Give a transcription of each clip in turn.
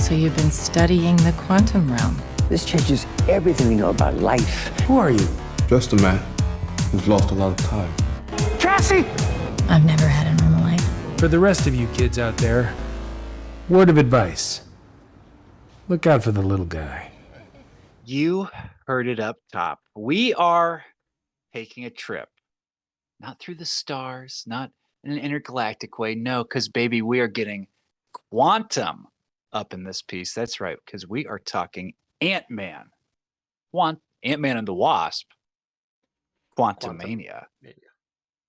So you've been studying the quantum realm. This changes everything we know about life. Who are you? Just a man who's lost a lot of time. Cassie! I've never had a normal life. For the rest of you kids out there, word of advice. Look out for the little guy. You heard it up top. We are taking a trip. Not through the stars, not in an intergalactic way. No, because, baby, we are getting quantum up in this piece. That's right, because we are talking Antman. Antman and the Wasp. Quantumania.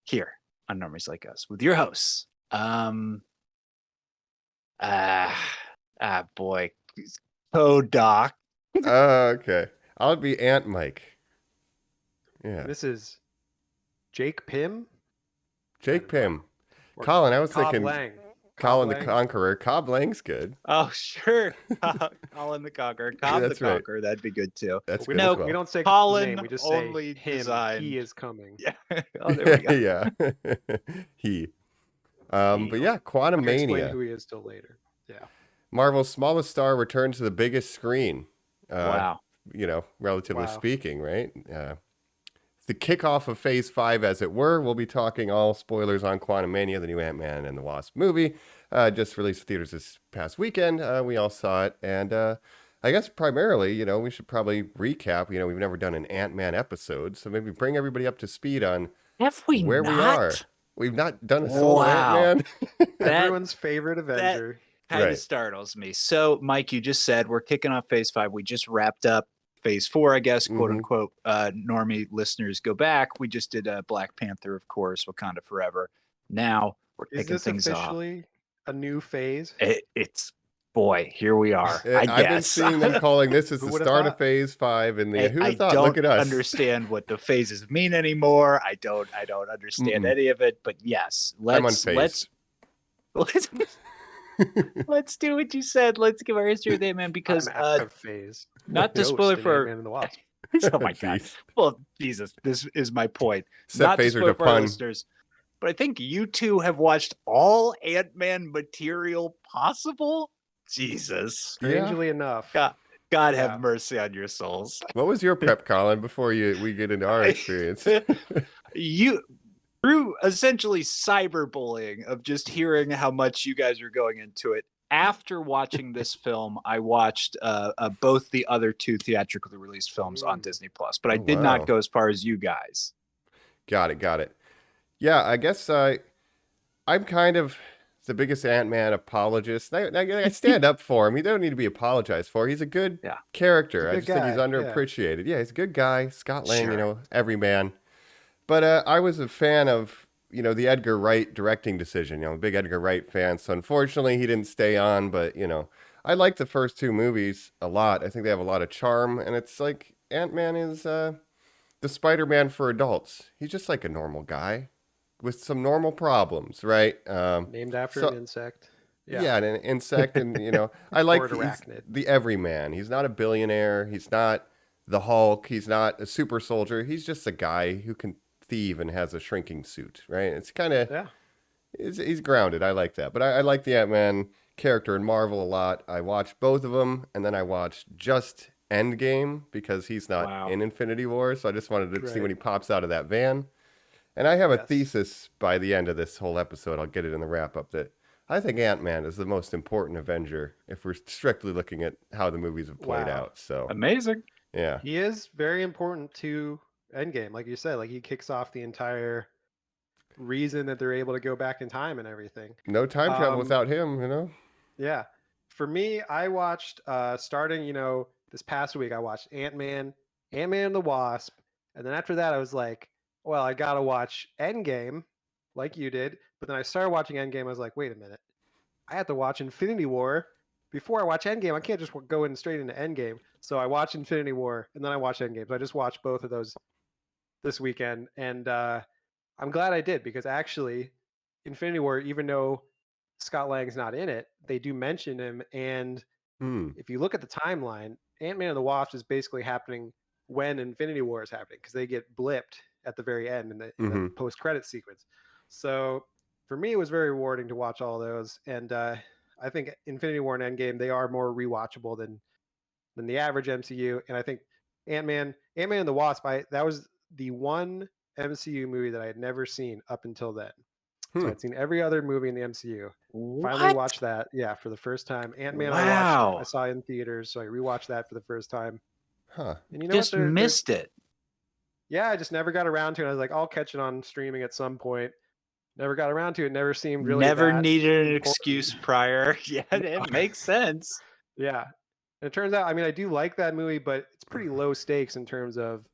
Here on Normies Like Us with your hosts. Boy. MODOK. Okay. I'll be Ant Mike. Yeah. This is Jake Pym. Jake Pym. Colin, I was thinking Lang. Colin Lang. the Conqueror. Cobb Lang's good. Oh, sure. Colin the Conqueror. Cobb the That's right. Conqueror. That'd be good, too. That's We good No, as well. We don't say Colin the name. We just only say him. designed- He is coming. Yeah. Oh, there we go. Yeah. He. But yeah, I'm not gonna explain Quantumania. who he is till later. Yeah. Marvel's smallest star returns to the biggest screen. Wow. Relatively Wow. speaking, right? The kickoff of Phase 5, as it were. We'll be talking all spoilers on Quantumania, the new Ant-Man and the Wasp movie. Just released in theaters this past weekend. We all saw it. And I guess primarily, we should probably recap. We've never done an Ant-Man episode. So maybe bring everybody up to speed on Have we where not? we are. We've not done a solo Wow. Ant-Man. Everyone's favorite Avenger. Kind of Right. startles me. So, Mike, you just said we're kicking off Phase 5. We just wrapped up Phase 4, I guess, quote Mhm. unquote. Normie listeners go back. We just did Black Panther, of course, Wakanda Forever. Now we're Is kicking this things off. officially a new phase? It's boy, here we are. I I've been guess. seeing them calling this as Who the would've start of thought? Phase 5. And who I thought? don't Look at us. understand what the phases mean anymore. I don't understand Mm-mm. any of it. But yes, I'm let's unfazed. let's do what you said. Let's give our history of Ant-Man because I'm out of phase. not to Ghost spoil it in for. Ant-Man and the Wasp. Oh my god. Jeez. Well, Jesus, this is my point. Set Not to phasers spoil to for our pun. listeners, but I think you two have watched all Ant-Man material possible. Jesus, Strangely enough. God Yeah. have mercy on your souls. What was your prep, Colin, before we get into our experience? You through essentially cyberbullying of just hearing how much you guys are going into it. After watching this film, I watched both the other two theatrically released films on Disney Plus, but I Oh, did wow. not go as far as you guys. Got it. Yeah, I guess I'm kind of the biggest Ant-Man apologist. I stand up for him. He don't need to be apologized for. He's a good Yeah. character. He's a I good just think he's guy, underappreciated. Yeah, he's a good guy. Scott Lang, Sure. every man. But I was a fan of, the Edgar Wright directing decision. I'm a big Edgar Wright fan. So unfortunately, he didn't stay on. But, I like the first two movies a lot. I think they have a lot of charm. And it's like Ant-Man is the Spider-Man for adults. He's just like a normal guy with some normal problems, right? Named after So- an insect. Yeah, and an insect, and I like Or an he's arachnid. the everyman. He's not a billionaire. He's not the Hulk. He's not a super soldier. He's just a guy who can thieve and has a shrinking suit, right? It's kind of Yeah. he's grounded. I like that, but I like the Ant-Man character in Marvel a lot. I watched both of them, and then I watched just Endgame because he's not Wow. in Infinity War, so I just wanted to see Right. when he pops out of that van. And I have a Yes. thesis by the end of this whole episode. I'll get it in the wrap up that I think Ant-Man is the most important Avenger if we're strictly looking at how the movies have played Wow. out. So Amazing. yeah, He is very important to Endgame, like you said. Like he kicks off the entire reason that they're able to go back in time and everything. no time travel Um, without him. Yeah. For me, I watched starting, this past week, I watched Ant-Man and the Wasp. And then after that, I was like, well, I got to watch Endgame like you did. But then I started watching Endgame. I was like, wait a minute. I have to watch Infinity War before I watch Endgame. I can't just go in straight into Endgame. So I watched Infinity War and then I watched Endgame. So I just watched both of those this weekend. And I'm glad I did because actually Infinity War, even though Scott Lang's not in it, they do mention him. And if you look at the timeline, Ant-Man and the Wasp is basically happening when Infinity War is happening because they get blipped at the very end in the post-credit sequence. So for me, it was very rewarding to watch all those. And I think Infinity War and Endgame, they are more rewatchable than the average MCU. And I think Ant-Man and the Wasp, that was the one MCU movie that I had never seen up until then. So I'd seen every other movie in the MCU. Finally watched that, for the first time. Ant-Man I saw in theaters, so I rewatched that for the first time. Huh. And you know Just what? missed it. Yeah, I just never got around to it. I was like, I'll catch it on streaming at some point. Never got around to it. Never seemed really Never that needed an important. excuse prior. Yeah, it makes sense. Yeah. And it turns out, I mean, I do like that movie, but it's pretty low stakes in terms of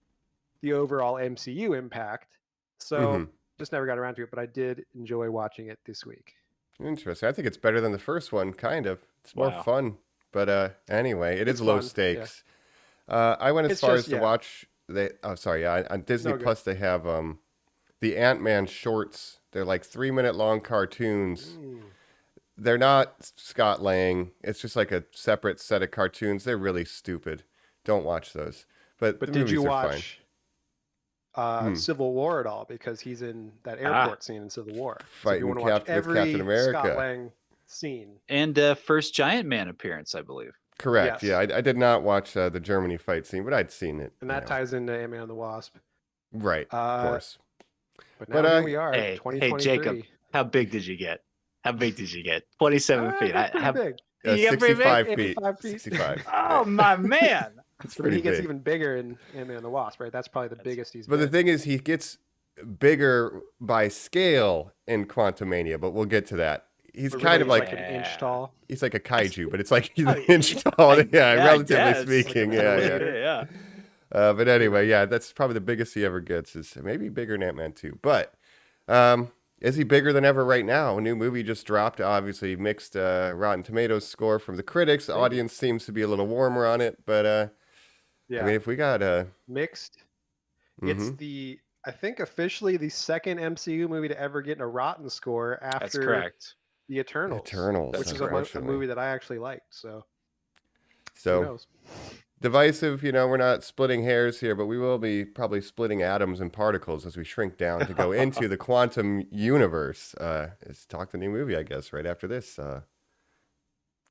the overall MCU impact. So just never got around to it, but I did enjoy watching it this week. Interesting. I think it's better than the first one, kind of. It's more fun. But anyway, it's low stakes. Yeah. I went as far as to watch on Disney Plus they have the Antman shorts. They're like 3-minute long cartoons. They're not Scott Lang. It's just like a separate set of cartoons. They're really stupid. Don't watch those. But did you watch Civil War at all? Because he's in that airport scene in Civil War. Fighting with Captain America. Scott Lang scene. And first Giant Man appearance, I believe. Correct. Yes. Yeah, I did not watch the Germany fight scene, but I'd seen it. And that ties into Ant-Man and the Wasp. Right, of course. But now here we are, hey, 2023. Hey, Jacob, how big did you get? 27 feet. How big? 65 feet. 85 feet. 65. Oh, my man. It's pretty big. He gets big. even bigger in Ant-Man and the Wasp, right? That's probably the biggest he's been. But the thing is, he gets bigger by scale in Quantumania, but we'll get to that. He's kind of like an inch tall. He's like a kaiju, but it's like he's an inch tall. Relatively speaking. Yeah. But anyway, that's probably the biggest he ever gets. Is maybe bigger than Ant-Man 2. But is he bigger than ever right now? A new movie just dropped. Obviously, mixed Rotten Tomatoes score from the critics. The audience seems to be a little warmer on it. But I mean, if we got mixed, it's I think officially the second MCU movie to ever get a Rotten score after That's correct. The Eternals, which is a movie that I actually liked. So who knows? Divisive, we're not splitting hairs here, but we will be probably splitting atoms and particles as we shrink down to go into the quantum universe. Let's talk the new movie, I guess, right after this.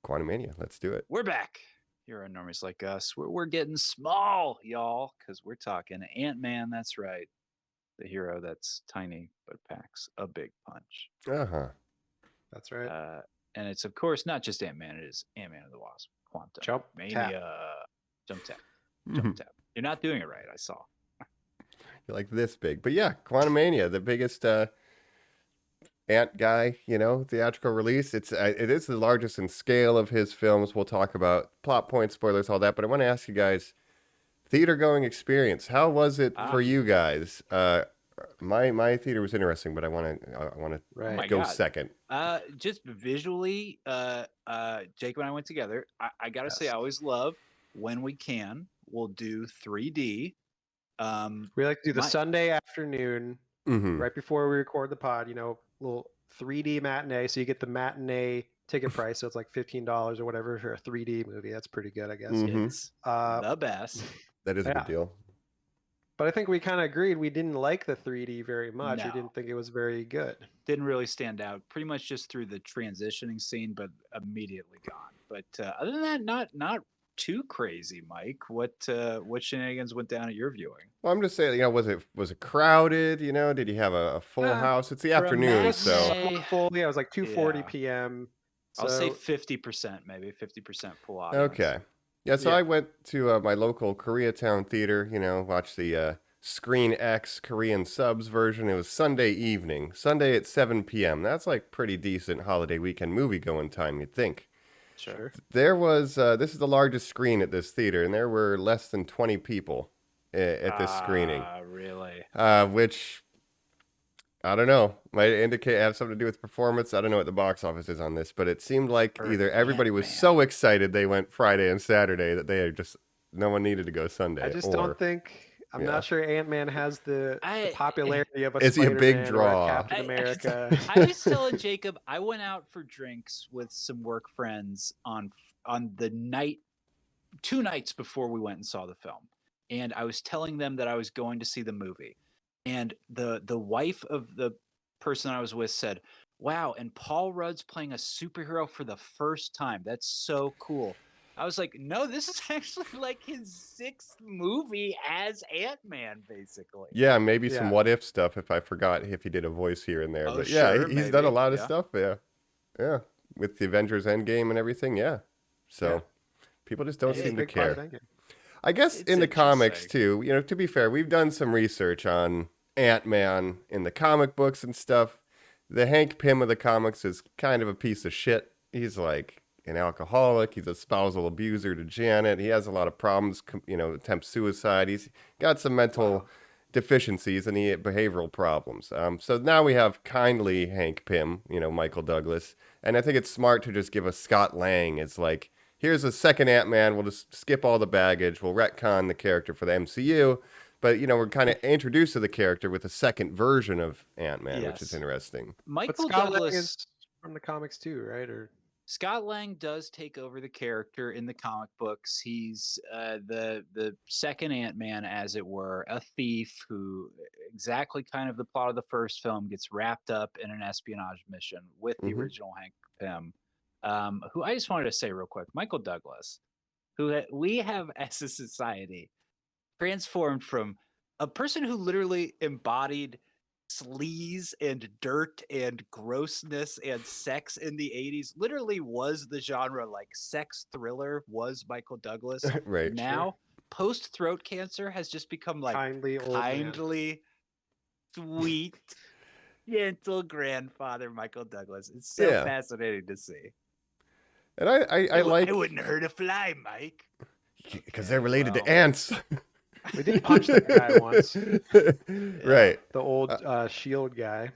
Quantumania. Let's do it. We're back. You're on Normies Like Us. We're getting small, y'all, because we're talking Ant-Man. That's right. The hero that's tiny but packs a big punch. That's right. And it's, of course, not just Ant-Man. It is Ant-Man and the Wasp. Quantumania. Jump tap. You're not doing it right, I saw. You're like this big. But yeah, Quantumania, the biggest Ant guy, theatrical release. It is the largest in scale of his films. We'll talk about plot points, spoilers, all that. But I want to ask you guys, theater going experience. How was it for you guys? My theater was interesting, but I want to go second. Just visually, Jake and I went together. I gotta say, I always love when we can. We'll do 3D. We like to do the Sunday afternoon right before we record the pod. Little 3D matinee, so you get the matinee ticket price. So it's like $15 or whatever for a 3D movie. That's pretty good, I guess. It's the best. That is a good deal. But I think we kind of agreed we didn't like the 3D very much. No. We didn't think it was very good. Didn't really stand out. Pretty much just through the transitioning scene, but immediately gone. But other than that, not too crazy, Mike. What shenanigans went down at your viewing? Well, I'm just saying, was it crowded? Did you have a full house? It's the afternoon, so full. Yeah, it was like 2:40 p.m. So... I'll say 50%, maybe 50% full audience. Okay. Yeah, so I went to my local Koreatown theater, watched the Screen X Korean subs version. It was Sunday evening, Sunday at 7 p.m. That's like pretty decent holiday weekend movie going time, you'd think. Sure. There was, this is the largest screen at this theater, and there were less than 20 people at this screening. Really? Which, I don't know, might have something to do with performance. I don't know what the box office is on this, but it seemed like either everybody was so excited they went Friday and Saturday that no one needed to go Sunday. I just don't think, I'm not sure Ant-Man has the popularity of a Is he a big Spider-Man draw? or a Captain America. I was telling Jacob, I went out for drinks with some work friends on the night, 2 nights before we went and saw the film. And I was telling them that I was going to see the movie. And the wife of the person I was with said, wow, and Paul Rudd's playing a superhero for the first time. That's so cool. I was like, no, this is actually like his 6th movie as Ant-Man, basically. Yeah, maybe some Yeah. what if stuff if I forgot if he did a voice here and there. Oh, But yeah, sure, he's done a maybe, lot of yeah. stuff. Yeah. Yeah. With the Avengers Endgame and everything. Yeah. So Yeah. people just don't He's a seem to big part of care. Endgame. I guess It's in the comics interesting. too, to be fair, we've done some research on Ant-Man in the comic books and stuff. The Hank Pym of the comics is kind of a piece of shit. He's like an alcoholic. He's a spousal abuser to Janet. He has a lot of problems, attempts suicide. He's got some mental deficiencies and behavioral problems. So now we have kindly Hank Pym, Michael Douglas. And I think it's smart to just give us Scott Lang as like, here's a second Ant-Man. We'll just skip all the baggage. We'll retcon the character for the MCU. But, we're kind of introduced to the character with a second version of Ant-Man, which is Yes. interesting. But Michael Scott Lang Douglas. is from the comics too, right? Or Scott Lang does take over the character in the comic books. He's the second Ant-Man, as it were, a thief who exactly kind of the plot of the first film gets wrapped up in an espionage mission with the Mhm. original Hank Pym, who I just wanted to say real quick, Michael Douglas, who we have as a society transformed from a person who literally embodied sleaze and dirt and grossness and sex in the 80s, literally was the genre, like sex thriller was Michael Douglas. Right. Now post throat cancer has just become like kindly old man. kindly sweet gentle grandfather Michael Douglas. It's so Yeah. fascinating to see. And I like, it wouldn't hurt a fly, Mike. because they're related well. to ants. We did punch that guy once. Right. The old Shield guy.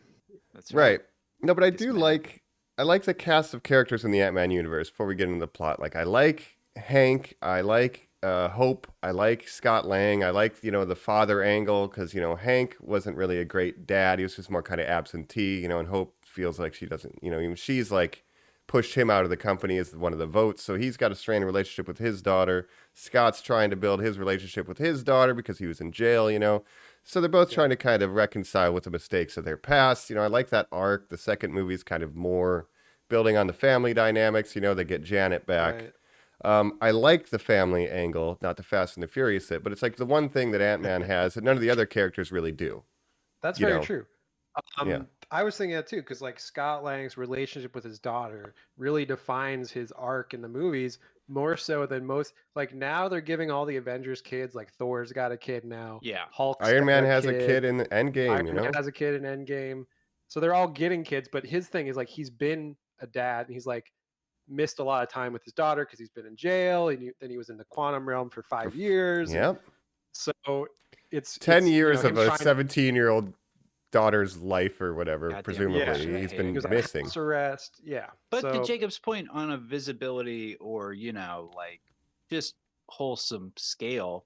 That's Right. No, but I This do man. I like the cast of characters in the Ant-Man universe before we get into the plot. Like, I like Hank. I like Hope. I like Scott Lang. I like, the father angle because, Hank wasn't really a great dad. He was just more kind of absentee, and Hope feels like she doesn't, even she's like pushed him out of the company as one of the votes. So he's got a strained relationship with his daughter. Scott's trying to build his relationship with his daughter because he was in jail, So they're both trying to kind of reconcile with the mistakes of their past. I like that arc. The second movie's kind of more building on the family dynamics. They get Janet back. Right. I like the family angle, not the Fast and the Furious it, but it's like the one thing that Ant-Man has that none of the other characters really do. That's You very know. true. Yeah. I was thinking that too, because like Scott Lang's relationship with his daughter really defines his arc in the movies more so than most. Like now they're giving all the Avengers kids, like Thor's got a kid now. Yeah. Hulk's Iron Man got has a kid in Endgame, Iron Man has a kid in Endgame. So they're all getting kids, but his thing is like he's been a dad and he's like missed a lot of time with his daughter because he's been in jail and then he was in the quantum realm for 5 years. and Yep. So it's 10 years him of a trying- 17-year-old daughter's life or whatever, Goddamn presumably. right. He's He been He was on missing. house arrest. Yeah. But so, to Jacob's point on a visibility or, like just wholesome scale,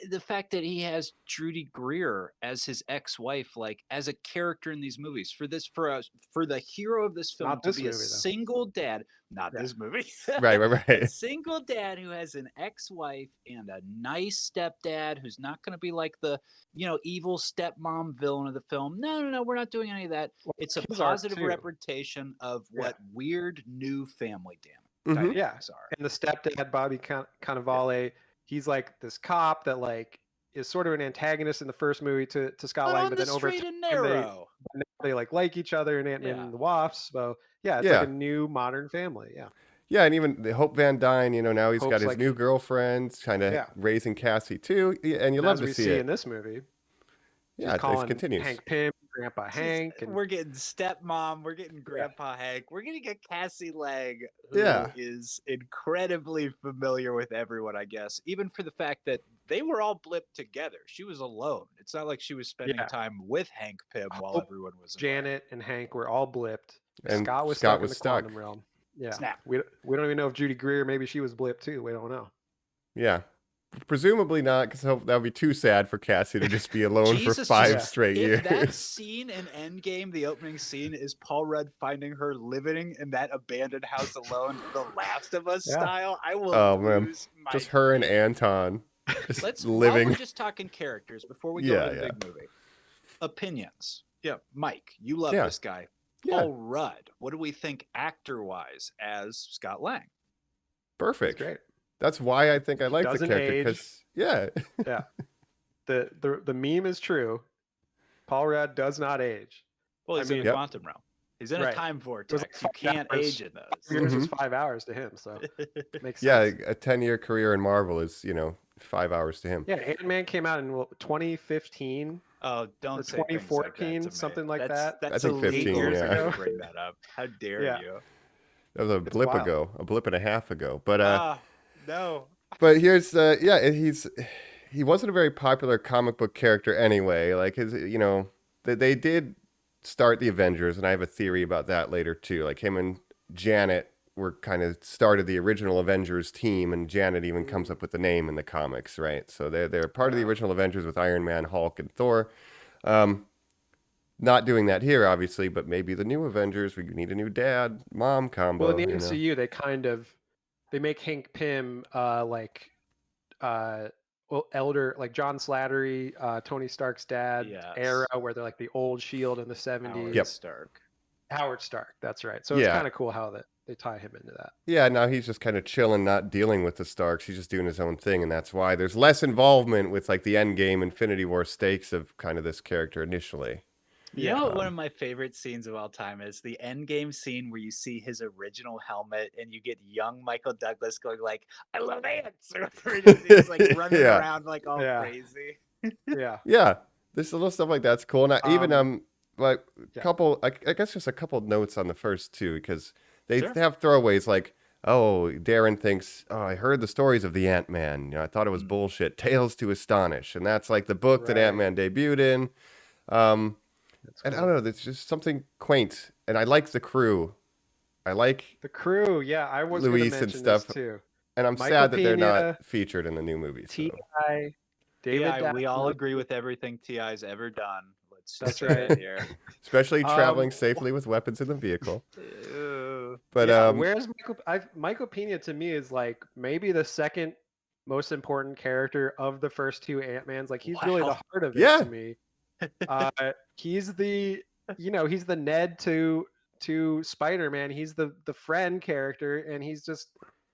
the fact that he has Trudy Greer as his ex-wife, like as a character in these movies, for the hero of this film Not to this be movie, a though. single dad, not Yeah. this movie, Right. a single dad who has an ex-wife and a nice stepdad who's not going to be like the evil stepmom villain of the film. No, we're not doing any of that. Well, It's a his arc, positive too. representation of Yeah. what weird new family Mhm. dynamics are. And the stepdad, Bobby Cannavale, he's like this cop that like is sort of an antagonist in the first movie to Scott But Lang, on but the then over straight time and narrow. they like each other in Ant-Man Yeah. and the Wasp. So yeah, it's Yeah. like a new modern family. Yeah. Yeah, and even the Hope Van Dyne, now he's got Hope's his like- new girlfriend, kind of Yeah. raising Cassie too, and you And love as to we see see it. in this movie, Yeah, she's it calling continues. Hank Pym, Grandpa Hank, and We're getting stepmom, we're getting Grandpa Hank, we're getting a Cassie Lang who Yeah. is incredibly familiar with everyone, I guess, even for the fact that they were all blipped together. She was alone. It's not like she was spending Yeah. time with Hank Pym while Hope, everyone was away. Janet and Hank were all blipped. And Scott was Scott stuck was in the stuck. quantum realm. Yeah. Snap. We don't even know if Judy Greer, maybe she was blipped too. We don't know. Yeah. Presumably not, because that would be too sad for Cassie to just be alone for Jesus, 5 just- straight If that years. scene in Endgame, the opening scene, is Paul Rudd finding her living in that abandoned house alone, The Last of Us Yeah. style, I will Oh, man. lose my Just her and shit. Anton just While living. we're just talking characters before we go Yeah, to the yeah. big movie. Opinions. Yeah, Mike, you love Yeah. this guy. Yeah. Paul Rudd. What do we think actor-wise as Scott Lang? Perfect. Great. That's why I think I like the Doesn't character age. because yeah. Yeah. The meme is true. Paul Rudd does not age. Well, he's in the Yep. quantum realm. He's in a Right. time was like vortex. You 5 can't hours. age in those. Years was Mhm. 5 hours to him, so makes Yeah, sense. a 10-year career in Marvel is, 5 hours to him. Yeah, Ant-Man came out in 2015 Oh, or don't say things like that 2014, to me. something like That's, that. That's I think 15, illegal years for you ago. to bring that up. How dare Yeah. you? That was a It's blip wild. ago, a blip and a half ago. But No. but here's he wasn't a very popular comic book character anyway. Like they did start the Avengers, and I have a theory about that later too. Like him and Janet were kind of started the original Avengers team, and Janet even comes up with the name in the comics, right? So they're part of the original Avengers with Iron Man, Hulk, and Thor. Not doing that here, obviously, but maybe the new Avengers, we need a new dad mom combo. Well, in the MCU, they make Hank Pym elder, like John Slattery, Tony Stark's dad Yes. era, where they're like the old Shield in the 70s. Howard Yep. Stark. Howard Stark, that's right. So it's Yeah. kind of cool how they tie him into that. Yeah, now he's just kind of chilling, not dealing with the Starks. He's just doing his own thing, and that's why there's less involvement with like the Endgame, Infinity War stakes of kind of this character initially. You know what one of my favorite scenes of all time is? The Endgame scene where you see his original helmet and you get young Michael Douglas going like, I love ants! Or whatever it is. He's like running Yeah. around like all Yeah. crazy. Yeah. Yeah, there's a little stuff like that's cool. Now, even like yeah. couple, I guess just a couple notes on the first two because they Sure. have throwaways like, oh, Darren thinks, oh, I heard the stories of the Ant-Man. I thought it was bullshit. Tales to Astonish, and that's like the book that Right. Ant-Man debuted in. And I don't know, there's just something quaint, and I like the crew. I like The crew, yeah, I was going to Luis and mention stuff. this too. And I'm Michael sad that they're Pena, not featured in the new movies. So. T.I., David T.I., we all Dassler. agree with everything T.I.'s ever done. Let's That's just say right. it here. Especially traveling safely with weapons in the vehicle. Ew. But Yeah, where's Michael Pena to me is like maybe the second most important character of the first two Ant-Mans. Like he's really the Wow. heart of it Yeah. to me. He's the he's the Ned to Spider-Man. He's the friend character, and he's just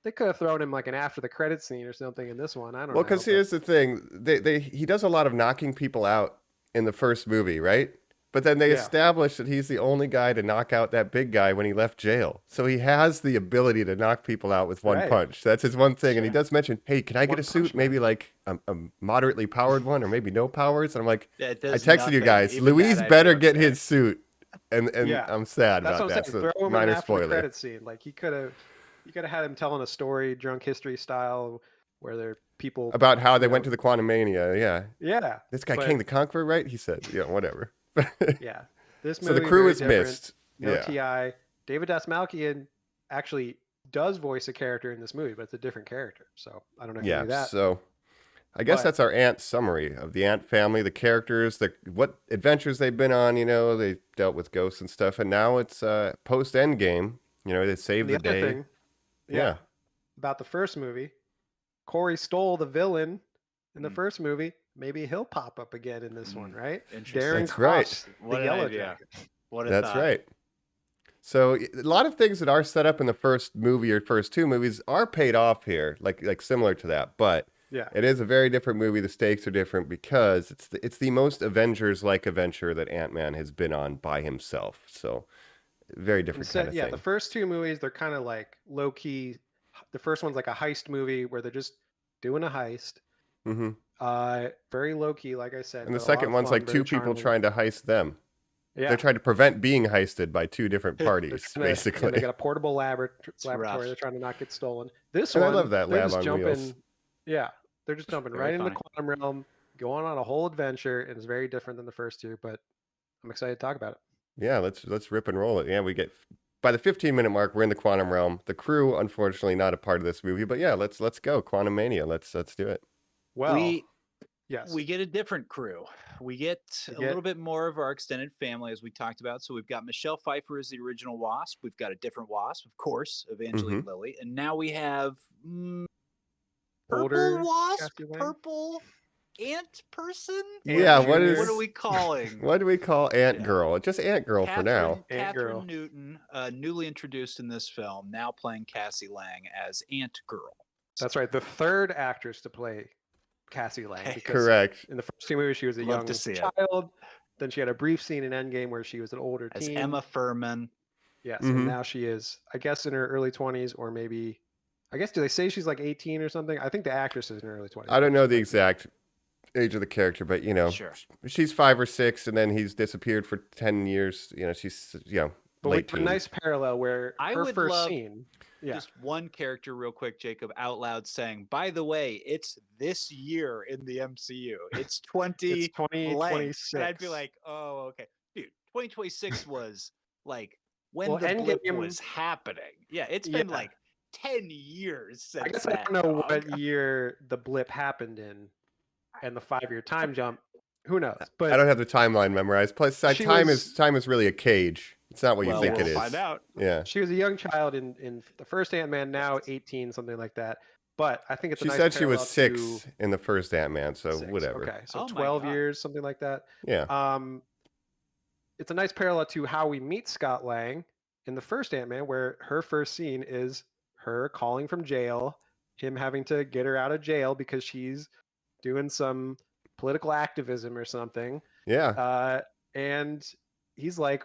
they could have thrown him like an after the credit scene or something in this one. I don't know. well, because here's the thing, he does a lot of knocking people out in the first movie, right? But then they Yeah. establish that he's the only guy to knock out that big guy when he left jail. So he has the ability to knock people out with one Right. punch. That's his one thing. And he does mention, hey, can I get One a suit? punch man. Maybe like a moderately powered one or maybe no powers? And I'm like, Yeah, it I does texted you nothing. guys, Even Luis that I better feel get bad. his suit. And Yeah. I'm sad That's about what I'm that. saying. So Throw him in an minor after the spoiler. credit scene. Like you could have had him telling a story, drunk history style, where there are people About how they you went know- to the Quantumania. Yeah. Yeah. This guy but- King the Conqueror, right? He said, yeah, whatever. Yeah. This So the movie, crew very is different. missed. No Yeah. T.I. David Dasmalkian actually does voice a character in this movie, but it's a different character. So I don't know if you Yeah. knew that. So I guess But- that's our Ant summary of the Ant family, the characters, what adventures they've been on. They dealt with ghosts and stuff. And now it's post Endgame. They saved And the other day. thing, Yeah. about the first movie, Corey Stoll, the villain in the Hmm. first movie. Maybe he'll pop up again in this one, right? Interesting. Darren That's right. Cross, What the an Yellow idea. Jacket. What a That's thought. right. So a lot of things that are set up in the first movie or first two movies are paid off here, like similar to that. But Yeah. it is a very different movie. The stakes are different because it's the most Avengers-like adventure that Ant-Man has been on by himself. So very different Instead, kind of yeah, thing. the first two movies, they're kind of like low key. The first one's like a heist movie where they're just doing a heist. hmm Very low key, like I said. And the but a lot second of one's fun, like very two people charming. trying to heist them. Yeah, They're trying to prevent being heisted by two different they're parties, trying to- basically. And they got a portable laboratory. rough. They're trying to not get stolen. This And I one, love that they're lab just on jumping. wheels. Yeah, they're just jumping Very right into the funny. quantum realm, going on a whole adventure, and it's very different than the first two. But I'm excited to talk about it. Yeah, let's rip and roll it. Yeah, we get by the 15-minute mark, we're in the quantum realm. The crew, unfortunately, not a part of this movie, but yeah, let's go. Quantumania. Let's do it. Well, we yes, we get a different crew. We get We a get- little bit more of our extended family, as we talked about. So we've got Michelle Pfeiffer as the original Wasp. We've got a different Wasp, of course, Evangeline Lilly, and now we have Older purple Wasp. Cassie Lang? Purple. ant person? Yeah, what What is- are we calling? What do we call Ant Yeah. Girl? Just Ant Girl for now. Ant Girl. Catherine Newton, newly introduced in this film, now playing Cassie Lang as Ant Girl. That's right. The third actress to play Cassie Lang. Because Correct. in the first two movies, she was a Love young to see it. child. Then she had a brief scene in Endgame where she was an older As teen. Emma Furman. Yes, Mhm. and now she is, I guess, in her early 20s, or maybe, I guess, do they say she's like 18 or something? I think the actress is in her early 20s. I don't know the exact age of the character, but Sure. she's 5 or 6, and then he's disappeared for 10 years. She's But late we have a teens. nice parallel where I her would first love scene. Yeah. Just one character, real quick, Jacob, out loud saying, "By the way, it's this year in the MCU. It's 20 It's 2026. And I'd be like, "Oh, okay, dude. 2026 was like when Well, the blip Endgame- was happening. Yeah, it's been Yeah. like 10 years since I guess I that. don't know dog. what year the blip happened in, and the 5-year time jump. Who knows? But I don't have the timeline memorized. Plus, She time was- is really a cage. It's not what you Well, think we'll it is. find out. Yeah. she was a young child in the first Ant-Man, now 18, something like that. But I think it's a She nice said she was parallel 6 to in the first Ant-Man, so 6. whatever. Okay, so Oh my 12 God. years, something like that. Yeah. It's a nice parallel to how we meet Scott Lang in the first Ant-Man, where her first scene is her calling from jail, him having to get her out of jail because she's doing some political activism or something. Yeah. And he's like,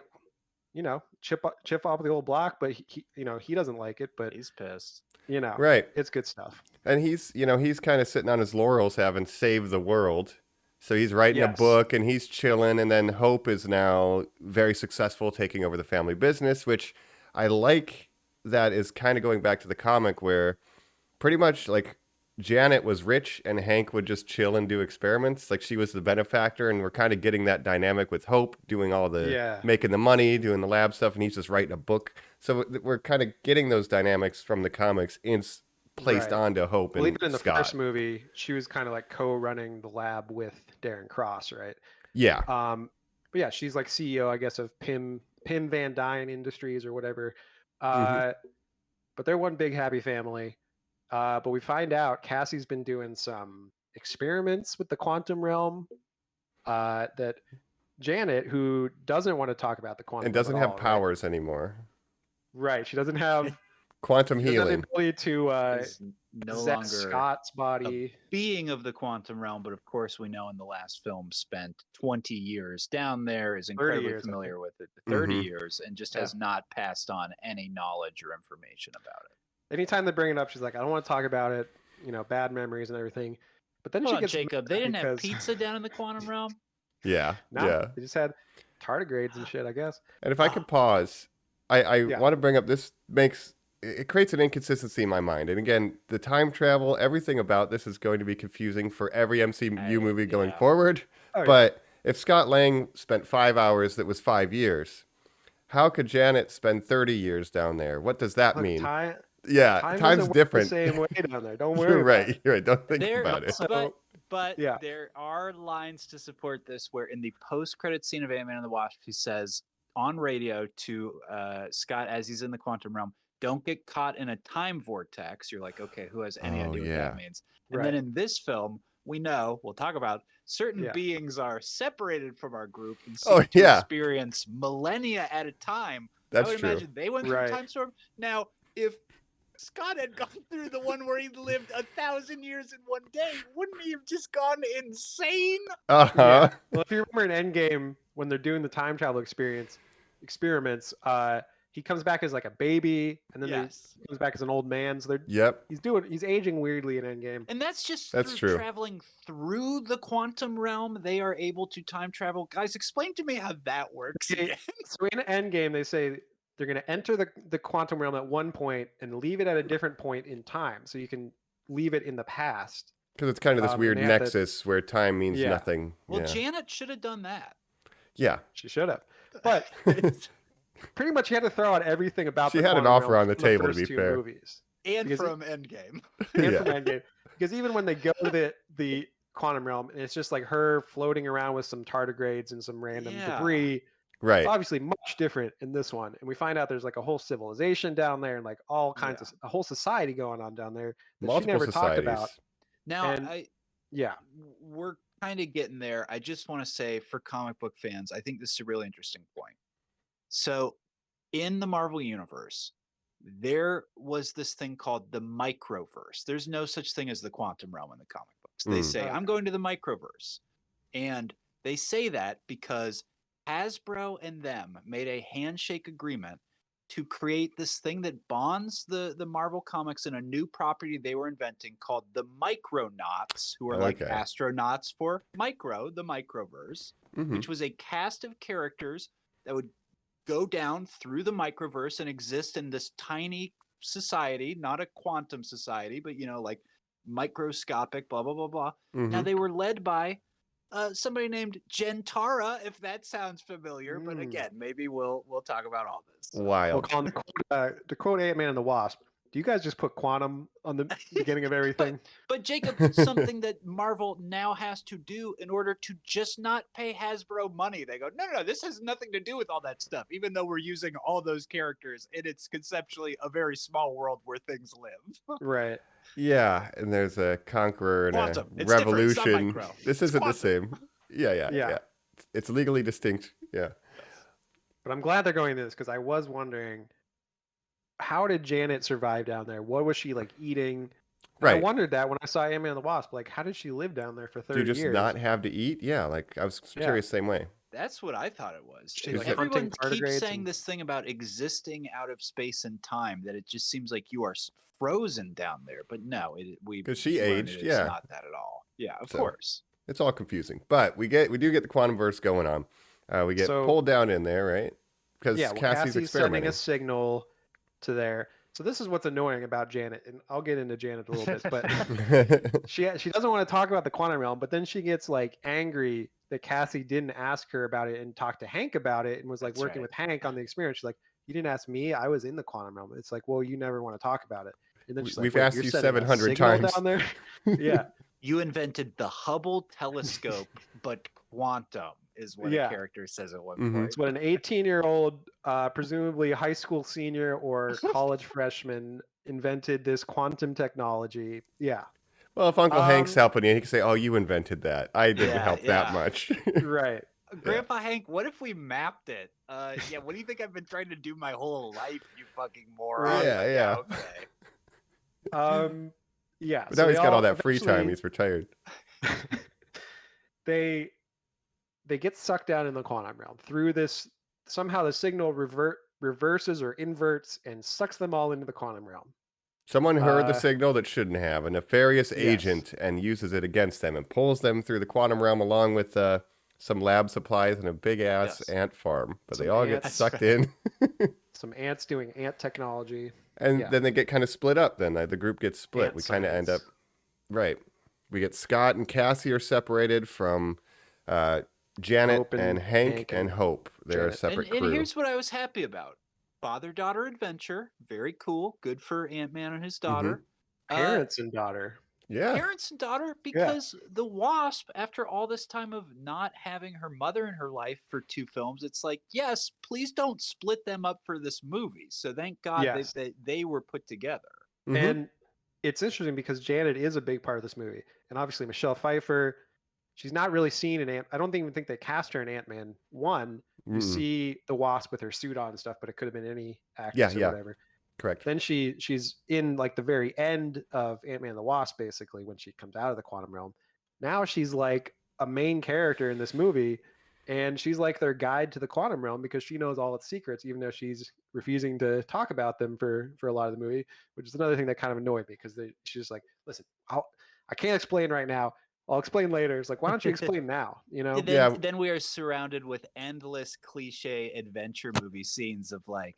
chip off the old block, but he doesn't like it, but He's pissed. Right. it's good stuff. And he's kind of sitting on his laurels having saved the world. So he's writing a Yes. book and he's chilling. And then Hope is now very successful taking over the family business, which I like. That is kind of going back to the comic where pretty much like Janet was rich and Hank would just chill and do experiments. Like she was the benefactor, and we're kind of getting that dynamic with Hope doing all the making the money, doing the lab stuff, and he's just writing a book. So we're kind of getting those dynamics from the comics placed Right. onto Hope Well, and even in the Scott. first movie, she was kind of like co-running the lab with Darren Cross, right? Yeah. But yeah, she's like CEO, I guess, of Pim Van Dyne Industries or whatever. Mm-hmm. But they're one big happy family. But we find out Cassie's been doing some experiments with the quantum realm. That Janet, who doesn't want to talk about the quantum And doesn't realm have at all, powers anymore. Right? She doesn't have Quantum she doesn't have healing. the ability to He's no zest longer Scott's body. being of the quantum realm, but of course we know in the last film spent 20 years down there, is incredibly years, I familiar with it, 30 Mhm. years, and just has not passed on any knowledge or information about it. Anytime they bring it up, she's like, I don't want to talk about it. Bad memories and everything. But then Hold she on, gets Jacob, they didn't have because- pizza down in the quantum realm? Yeah. No, Yeah. they just had tardigrades and shit, I guess. And if I could pause, I Yeah. want to bring up it creates an inconsistency in my mind. And again, the time travel, everything about this is going to be confusing for every MCU movie going forward. Oh, yeah. But if Scott Lang spent 5 hours, that was 5 years. How could Janet spend 30 years down there? What does that Look, mean? time Time's doesn't work different. The same way down there. Don't worry. You're about it. right. You're right. Don't think There, about it. but Yeah. there are lines to support this where in the post-credit scene of Ant-Man and the Wasp, he says on radio to Scott as he's in the quantum realm, don't get caught in a time vortex. You're like, okay, who has any Oh, idea what yeah. that means? And Right. then in this film, we know, we'll talk about, certain Yeah. beings are separated from our group and Oh, seem to yeah. experience millennia at a time. That's I would true. imagine they went through Right. a time storm. Now, if Scott had gone through the one where he lived 1,000 years in one day, wouldn't he have just gone insane? Uh-huh. Yeah. Well, if you remember in Endgame, when they're doing the time travel experiments, he comes back as like a baby, and then Yes. he comes back as an old man. So Yep. he's aging weirdly in Endgame. And that's just That's through true. traveling through the quantum realm. They are able to time travel. Guys, explain to me how that works. Okay, again. So in Endgame, they say they're going to enter the quantum realm at one point and leave it at a different point in time, so you can leave it in the past. Because it's kind of this And weird they have to- nexus where time means Yeah. nothing. Well, yeah. Janet should have done that. Yeah. She should have, but pretty much you had to throw out everything about. She the had an quantum offer realm on the from table, to first be two fair. Movies. And Because from Endgame. And Yeah. from Endgame. Because even when they go to the quantum realm, and it's just like her floating around with some tardigrades and some random Yeah. debris. Right. It's obviously much different in this one, and we find out there's like a whole civilization down there and like all kinds of a whole society going on down there that Multiple she never societies. talked about. Now, And- Yeah. we're kind of getting there. I just want to say for comic book fans, I think this is a really interesting point. So, in the Marvel universe, there was this thing called the microverse. There's no such thing as the quantum realm in the comic books. They say, Okay. I'm going to the microverse. And they say that because Hasbro and them made a handshake agreement to create this thing that bonds the Marvel comics in a new property they were inventing called the Micronauts, who are like Okay. astronauts for micro, the microverse, Mhm. which was a cast of characters that would go down through the microverse and exist in this tiny society, not a quantum society, but like microscopic, blah blah blah blah. Now Mhm. they were led by somebody named Gentara, if that sounds familiar. But again, maybe we'll talk about all this. Well, Wild. Colin, to quote Ant-Man and the Wasp, do you guys just put quantum on the beginning of everything? But Jacob, something that Marvel now has to do in order to just not pay Hasbro money. They go, no, this has nothing to do with all that stuff, even though we're using all those characters and it's conceptually a very small world where things live. Right. Yeah, and there's a conqueror and Quantum. a It's different. It's not revolution. micro. This It's isn't the quantum. same. Yeah. It's legally distinct. Yeah. But I'm glad they're going to this because I was wondering, how did Janet survive down there? What was she like eating? I Right. wondered that when I saw Ant-Man and the Wasp. Like, how did she live down there for Do 30 you just years? not have to eat? Yeah, like I was Yeah. curious same way. That's what I thought it was. She, like, Everyone hunting keeps tardigrades saying and- this thing about existing out of space and time, that it just seems like you are frozen down there. But no, we 'Cause she learned aged, it's yeah. not that at all. Yeah, of So, course. It's all confusing. But we do get the quantum verse going on. We get So- pulled down in there, right? Because Yeah, well, Cassie's sending experimenting. a signal to there. So this is what's annoying about Janet, and I'll get into Janet a little bit, but she doesn't want to talk about the quantum realm, but then she gets like angry that Cassie didn't ask her about it and talk to Hank about it and was like That's working right. with Hank on the experience. She's like, you didn't ask me, I was in the quantum realm. It's like, well, you never want to talk about it. And then she's like, We've "Wait, asked you're you sending a 700 signal times." down there. Yeah, You invented the Hubble telescope, but quantum is what Yeah. a character says at one Mhm. point. it's what an 18-year-old, presumably high school senior or college freshman, invented this quantum technology. Yeah, Well, if Uncle Hank's Um, helping you, he can say, "Oh, you invented that. I didn't Yeah, help that yeah. much." right. Grandpa Hank, what if we mapped it? Yeah, what do you think I've been trying to do my whole life, you fucking moron? Yeah, But yeah. Okay. Yeah. But so now they he's got all all that free time. eventually- He's retired. they get sucked down in the quantum realm through this. Somehow the signal reverses or inverts and sucks them all into the quantum realm. Someone heard the Uh, signal that shouldn't have, a nefarious yes. agent, and uses it against them and pulls them through the quantum realm along with some lab supplies and a big ass Yes. ant farm. But they Some all get ants. sucked in, Some ants doing ant technology. and Yeah. then they get kind of split up. Then the group gets split. Ant We kind of end up science. right. We get Scott and Cassie are separated from Janet Hope and and Hank Hank and and Hope. They're a Janet. separate And crew. here's what I was happy about. Father-daughter adventure. Very cool. Good for Ant-Man and his daughter. Parents and daughter. Yeah. Parents and daughter, because the Wasp, after all this time of not having her mother in her life for 2 films, it's like, yes, please don't split them up for this movie. So thank God Yes. they were put together. Mhm. And it's interesting because Janet is a big part of this movie. And obviously Michelle Pfeiffer, she's not really seen in I don't even think they cast her in Ant-Man 1. You Mm-mm. see the Wasp with her suit on and stuff, but it could have been any actress or yeah. whatever. Correct. Then she's in like the very end of Ant-Man and the Wasp, basically, when she comes out of the quantum realm. Now she's like a main character in this movie, and she's like their guide to the quantum realm because she knows all its secrets, even though she's refusing to talk about them for a lot of the movie, which is another thing that kind of annoyed me because she's just like, listen, I can't explain right now. I'll explain later. It's like, why don't you explain now? You know? And Yeah. then we are surrounded with endless cliche adventure movie scenes of like,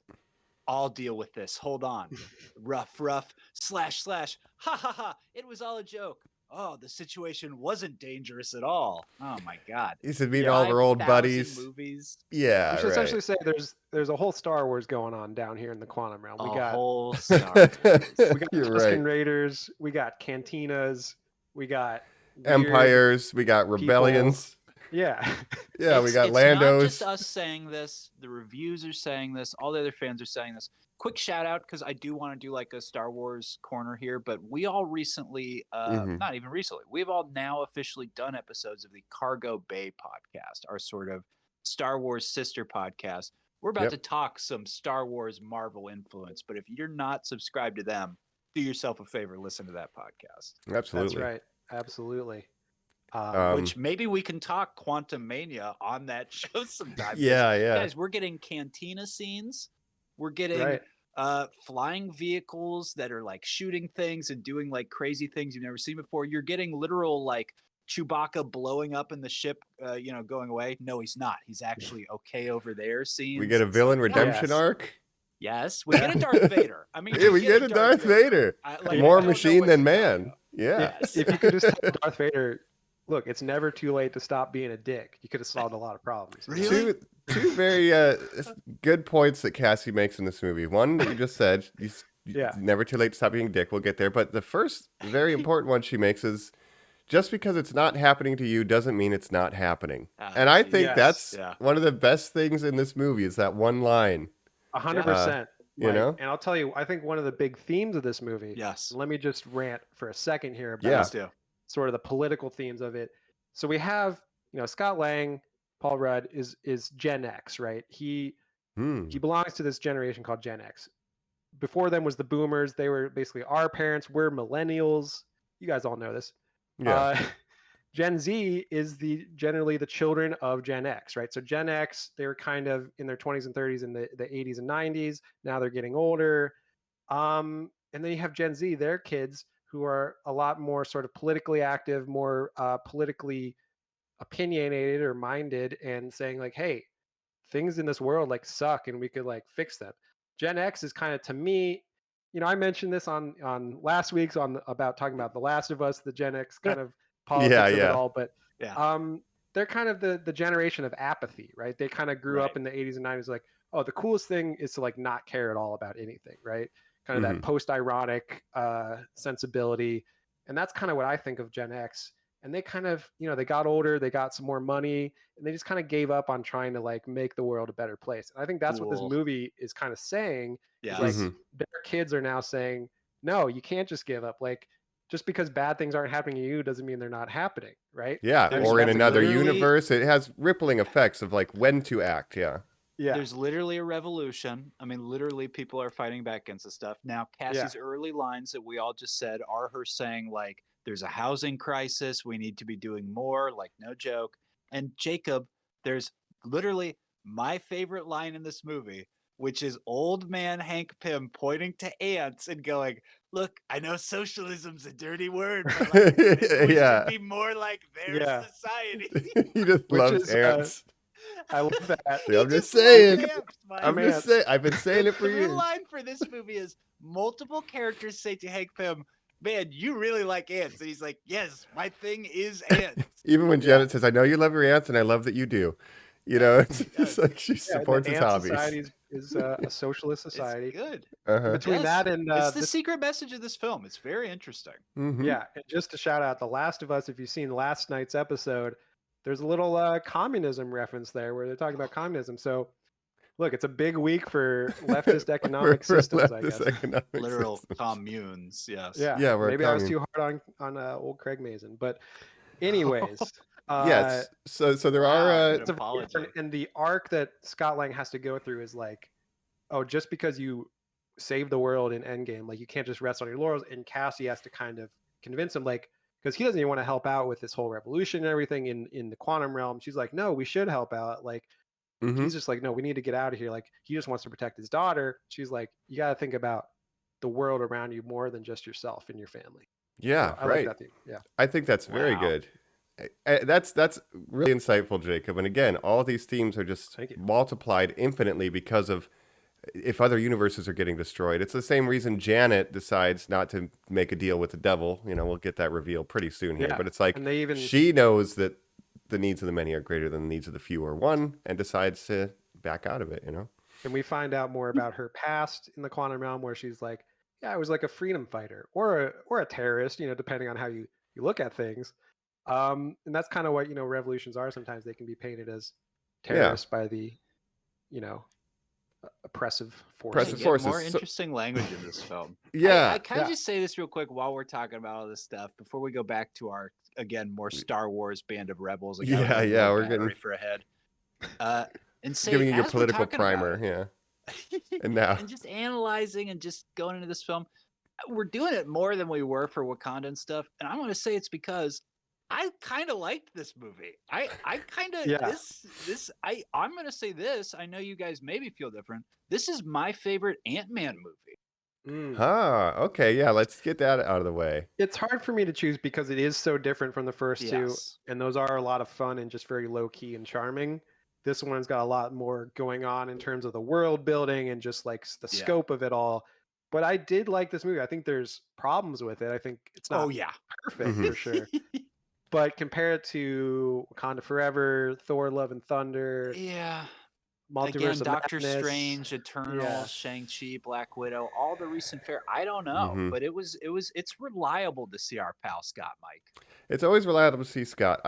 I'll deal with this. Hold on. Rough, slash, ha ha ha. It was all a joke. Oh, the situation wasn't dangerous at all. Oh my God. He said meeting all of our old 5,000 buddies. Movies. Yeah, We should right. essentially say there's a whole Star Wars going on down here in the quantum realm. We A got whole Star Wars. we got You're Tusken right. Raiders, we got cantinas, we got weird Empires, we got rebellions. Yeah. Yeah, we got It's not just Lando's. us saying this. The reviews are saying this. All the other fans are saying this. Quick shout out, because I do want to do like a Star Wars corner here, but we all recently, Mhm. not even recently, we've all now officially done episodes of the Cargo Bay podcast, our sort of Star Wars sister podcast. We're about Yep. to talk some Star Wars Marvel influence, but if you're not subscribed to them, do yourself a favor, listen to that podcast. Absolutely. That's right. Absolutely. Which maybe we can talk Quantumania on that show sometime. 'cause, yeah. guys, we're getting cantina scenes. We're getting Right. flying vehicles that are like shooting things and doing like crazy things you've never seen before. You're getting literal like Chewbacca blowing up in the ship, going away. No, he's not. He's actually okay over there. Scenes. We get a It's villain like, redemption Yes. arc. Yes, we get a Darth Vader. I mean, Yeah, we get a Darth Vader. I More don't know machine what than to tell man. you. Yeah. Yes. If you could just tell Darth Vader, look, it's never too late to stop being a dick. You could have solved a lot of problems. Really? Two very good points that Cassie makes in this movie. One that you just said, Yeah. never too late to stop being a dick. We'll get there. But the first very important one she makes is just because it's not happening to you doesn't mean it's not happening. And I think Yes. that's Yeah. one of the best things in this movie is that one line. 100%. You know? And I'll tell you, I think one of the big themes of this movie. Yes. Let me just rant for a second here about Yeah. Let's do. sort of the political themes of it. So we have, Scott Lang, Paul Rudd is Gen X, right? He belongs to this generation called Gen X. Before them was the boomers. They were basically our parents. We're millennials. You guys all know this. Yeah. Gen Z is generally the children of Gen X, right? So Gen X, they were kind of in their 20s and 30s in the 80s and 90s. Now they're getting older. And then you have Gen Z, their kids who are a lot more sort of politically active, more politically opinionated or minded, and saying like, hey, things in this world like suck and we could like fix them. Gen X is kind of, to me, I mentioned this on last week's about talking about The Last of Us, the Gen X kind of politics of it all, but Yeah. they're kind of the generation of apathy, right? They kind of grew up in the 80s and 90s like, oh, the coolest thing is to like not care at all about anything, right? Kind of that post-ironic sensibility. And that's kind of what I think of Gen X. And they kind of, they got older, they got some more money, and they just kind of gave up on trying to like make the world a better place. And I think that's what this Cool. movie is kind of saying. Yes. Like their kids are now saying, no, you can't just give up. Like just because bad things aren't happening to you doesn't mean they're not happening, right? Yeah. There's Or in another literally- universe, it has rippling effects of like when to act. Yeah. Yeah. There's literally a revolution. I mean, literally, people are fighting back against this stuff. Now, Cassie's early lines that we all just said are her saying, like, there's a housing crisis. We need to be doing more, like, no joke. And Jacob, there's literally my favorite line in this movie, which is old man Hank Pym pointing to ants and going, look, I know socialism's a dirty word, but like, maybe we should be more like their society. He just Which loves is, ants. I love that. See, I'm just saying. I'm just saying. I've been saying it for the years. line for this movie is multiple characters say to Hank Pym, man, you really like ants. And he's like, yes, my thing is ants. Even when Janet says, I know you love your ants and I love that you do. It's just like she supports his Ant hobbies. Society is a socialist society. It's good. Between that and it's the secret message of this film. It's very interesting. Yeah, and just to shout out The Last of Us, if you've seen last night's episode, there's a little communism reference there where they're talking about communism. So, look, it's a big week for leftist economic systems, I guess. Literal communes, yes. Yeah, maybe I was too hard on old Craig Mazin, but anyways. Yes. So there are and the arc that Scott Lang has to go through is like, oh, just because you save the world in Endgame, like you can't just rest on your laurels. And Cassie has to kind of convince him, like, because he doesn't even want to help out with this whole revolution and everything in the quantum realm. She's like, no, we should help out. Like, he's just like, no, we need to get out of here. Like, he just wants to protect his daughter. She's like, you got to think about the world around you more than just yourself and your family. Yeah, so I like that theme. Yeah, I think that's very good. That's really insightful, Jacob. And again, all these themes are just multiplied infinitely because of if other universes are getting destroyed. It's the same reason Janet decides not to make a deal with the devil. We'll get that reveal pretty soon here. But it's like she knows that the needs of the many are greater than the needs of the few or one, and decides to back out of it. And we find out more about her past in the quantum realm, where she's like, yeah, I was like a freedom fighter or a terrorist, depending on how you look at things. And that's kind of what revolutions are. Sometimes they can be painted as Yeah. terrorists by the oppressive forces. Oppressive Get forces. more So- interesting language in this film. Yeah. Can I just say this real quick while we're talking about all this stuff before we go back to our again more Star Wars band of rebels? Yeah, we're getting for ahead. And say giving you your as we're political talking about primer. it, Yeah. And now. and just analyzing and just going into this film, we're doing it more than we were for Wakanda and stuff. And I'm going to say it's because I kind of liked this movie. I kind of I'm going to say this. I know you guys maybe feel different. This is my favorite Ant-Man movie. Okay, yeah, let's get that out of the way. It's hard for me to choose because it is so different from the first two, Yes. and those are a lot of fun and just very low key and charming. This one's got a lot more going on in terms of the world building and just like the Yeah. scope of it all. But I did like this movie. I think there's problems with it. I think it's not perfect for sure. But compared to Wakanda Forever, Thor: Love and Thunder, Yeah. Multiverse Again, of Doctor Madness, Strange, Eternal, Yeah. Shang-Chi, Black Widow, all the recent fare. I don't know, but it's reliable to see our pal Scott, Mike. It's always reliable to see Scott.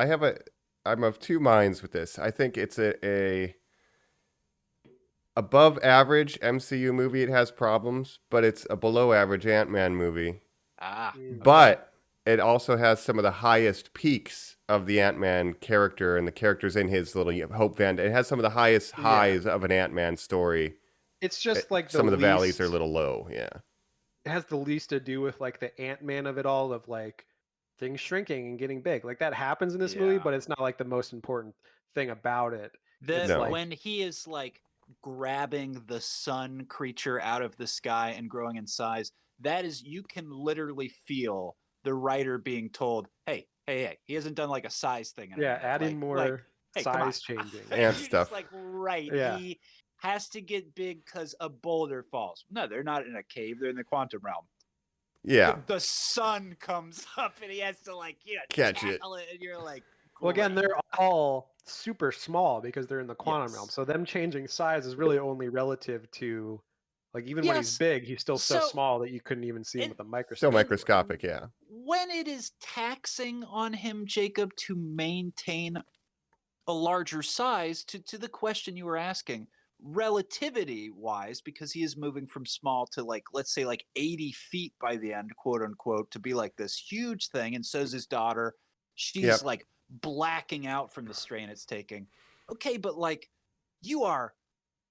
I'm of two minds with this. I think it's a above average MCU movie. It has problems, but it's a below average Ant-Man movie. But it also has some of the highest peaks of the Ant-Man character and the characters in his little Hope Van. It has some of the highest highs of an Ant-Man story. It's just like some of the valleys are a little low. Yeah. It has the least to do with like the Ant-Man of it all, of like things shrinking and getting big. Like that happens in this movie, but it's not like the most important thing about it. When he is like grabbing the sun creature out of the sky and growing in size, that is, you can literally feel the writer being told, hey, he hasn't done like a size thing. Adding more size changing and stuff. Just like, right. Yeah. He has to get big because a boulder falls. No, they're not in a cave. They're in the quantum realm. Yeah. The sun comes up and he has to like, catch it. And you're like, well, again, they're all super small because they're in the quantum realm. So them changing size is really only relative to, like, even when he's big, he's still so small that you couldn't even see him with a microscope. Still microscopic, yeah. When it is taxing on him, Jacob, to maintain a larger size, to the question you were asking, relativity wise, because he is moving from small to like, let's say like 80 feet by the end, quote unquote, to be like this huge thing. And so's his daughter. She's like blacking out from the strain it's taking. Okay, but like, you are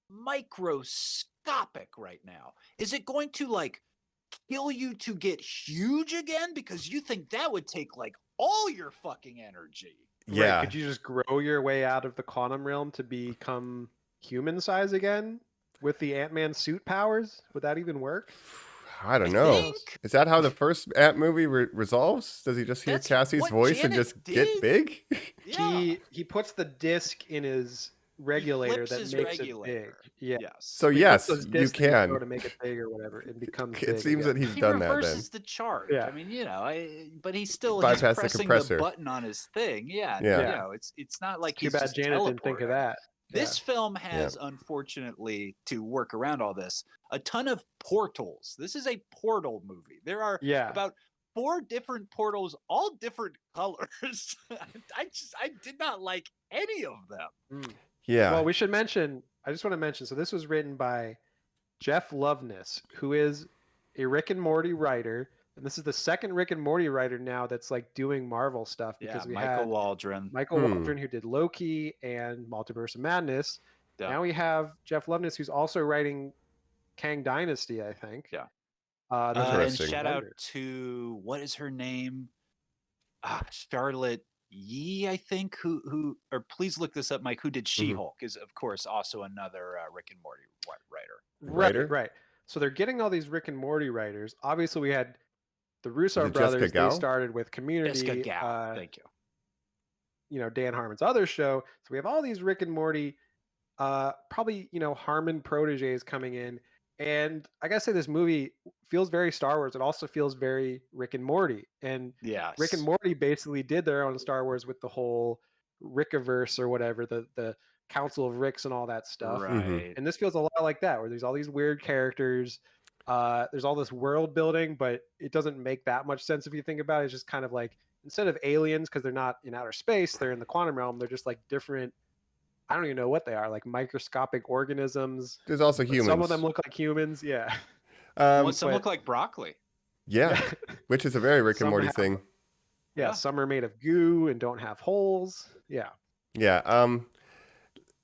microscopic right now. Is it going to like kill you to get huge again? Because you think that would take like all your fucking energy. Yeah. Right. Could you just grow your way out of the quantum realm to become human size again with the Ant-Man suit powers? Would that even work? I don't know. Is that how the first Ant movie resolves? Does he just hear Cassie's voice and just get big? Yeah. He puts the disc in his regulator that makes it big. Yeah. Yes. So yes, you can to make it big or whatever. It becomes. It seems that he's done that. Then He reverses the charge. Yeah. I mean, but he's still bypass the pressing compressor. the button on his thing. Yeah. Yeah. It's not like Too he's bad just Janet didn't think of that. This film has, unfortunately, to work around all this, a ton of portals. This is a portal movie. There are about 4 different portals, all different colors. I did not like any of them. Yeah. Well, I just want to mention, so this was written by Jeff Loveness, who is a Rick and Morty writer. And this is the second Rick and Morty writer now that's like doing Marvel stuff, because we Michael had Waldron. Michael Waldron, who did Loki and Multiverse of Madness. Yeah. Now we have Jeff Loveness, who's also writing Kang Dynasty, I think. Yeah. That's and shout out to, what is her name? Charlotte Yee, I think, who or please look this up, Mike, who did She-Hulk, is of course also another Rick and Morty writer. Right. So they're getting all these Rick and Morty writers. Obviously, we had the Russo brothers. They started with Community. Jessica Gao. Thank you. Dan Harmon's other show. So we have all these Rick and Morty, probably Harmon proteges coming in. And I gotta say, this movie feels very Star Wars. It also feels very Rick and Morty. And Rick and Morty basically did their own Star Wars with the whole Rickiverse or whatever, the Council of Ricks and all that stuff. Right. And this feels a lot like that, where there's all these weird characters. There's all this world building, but it doesn't make that much sense if you think about it. It's just kind of like, instead of aliens, because they're not in outer space, they're in the quantum realm. They're just like different. I don't even know what they are, like microscopic organisms. There's also But humans. some of them look like humans. Yeah. Some but- look like broccoli. Yeah, which is a very Rick and Some Morty have- thing. Yeah, some are made of goo and don't have holes. Yeah. Yeah.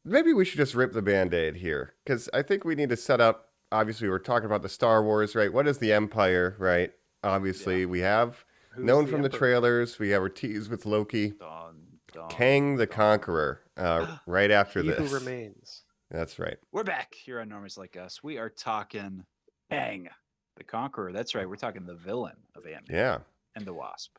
Maybe we should just rip the Band-Aid here, because I think we need to set up. Obviously, we're talking about the Star Wars, right? What is the Empire, right? Obviously, we have Who's known the from the Emperor? trailers. We have our tease with Loki, Dun, dun, Kang the dun. Conqueror, right after He this. who remains. That's right. We're back here on Normies Like Us. We are talking Kang, the Conqueror. That's right. We're talking the villain of Antman Yeah. and the Wasp,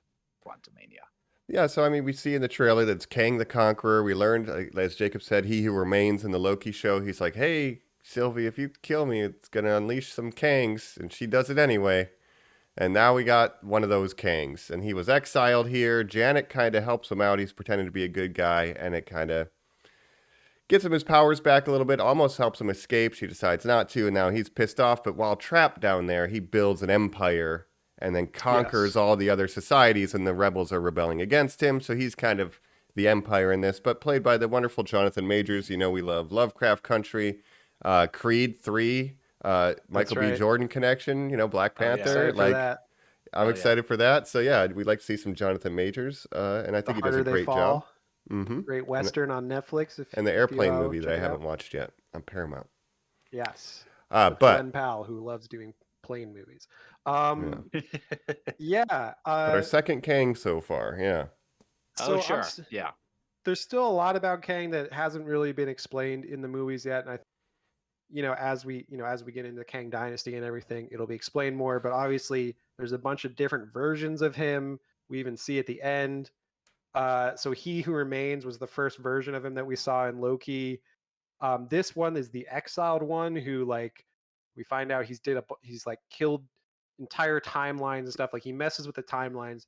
Quantumania. Yeah, so I mean, we see in the trailer that it's Kang the Conqueror. We learned, as Jacob said, he who remains in the Loki show. He's like, hey, Sylvie, if you kill me, it's going to unleash some Kangs. And she does it anyway. And now we got one of those Kangs. And he was exiled here. Janet kind of helps him out. He's pretending to be a good guy. And it kind of gets him his powers back a little bit. Almost helps him escape. She decides not to. And now he's pissed off. But while trapped down there, he builds an empire and then conquers all the other societies, and the rebels are rebelling against him. So he's kind of the Empire in this, but played by the wonderful Jonathan Majors. You know, we love Lovecraft Country, Creed 3, Michael B. right. Jordan connection, you know, Black Oh, yeah. Panther. Excited for Like, that. I'm yeah. excited for that. So yeah, we'd like to see some Jonathan Majors, and I The think he does a Harder They great Fall. job. hmm Great Western on Netflix. And the Airplane movie that I check it out. haven't watched yet on Paramount. Yes. But Glenn Powell, who loves doing plane movies. Yeah. but our second Kang so far, yeah. So Oh, sure. I'm Yeah. there's still a lot about Kang that hasn't really been explained in the movies yet, and as we get into the Kang Dynasty and everything, it'll be explained more. But obviously, there's a bunch of different versions of him. We even see at the end. So He Who Remains was the first version of him that we saw in Loki. This one is the exiled one who, like, we find out he's like killed entire timelines and stuff. Like, he messes with the timelines,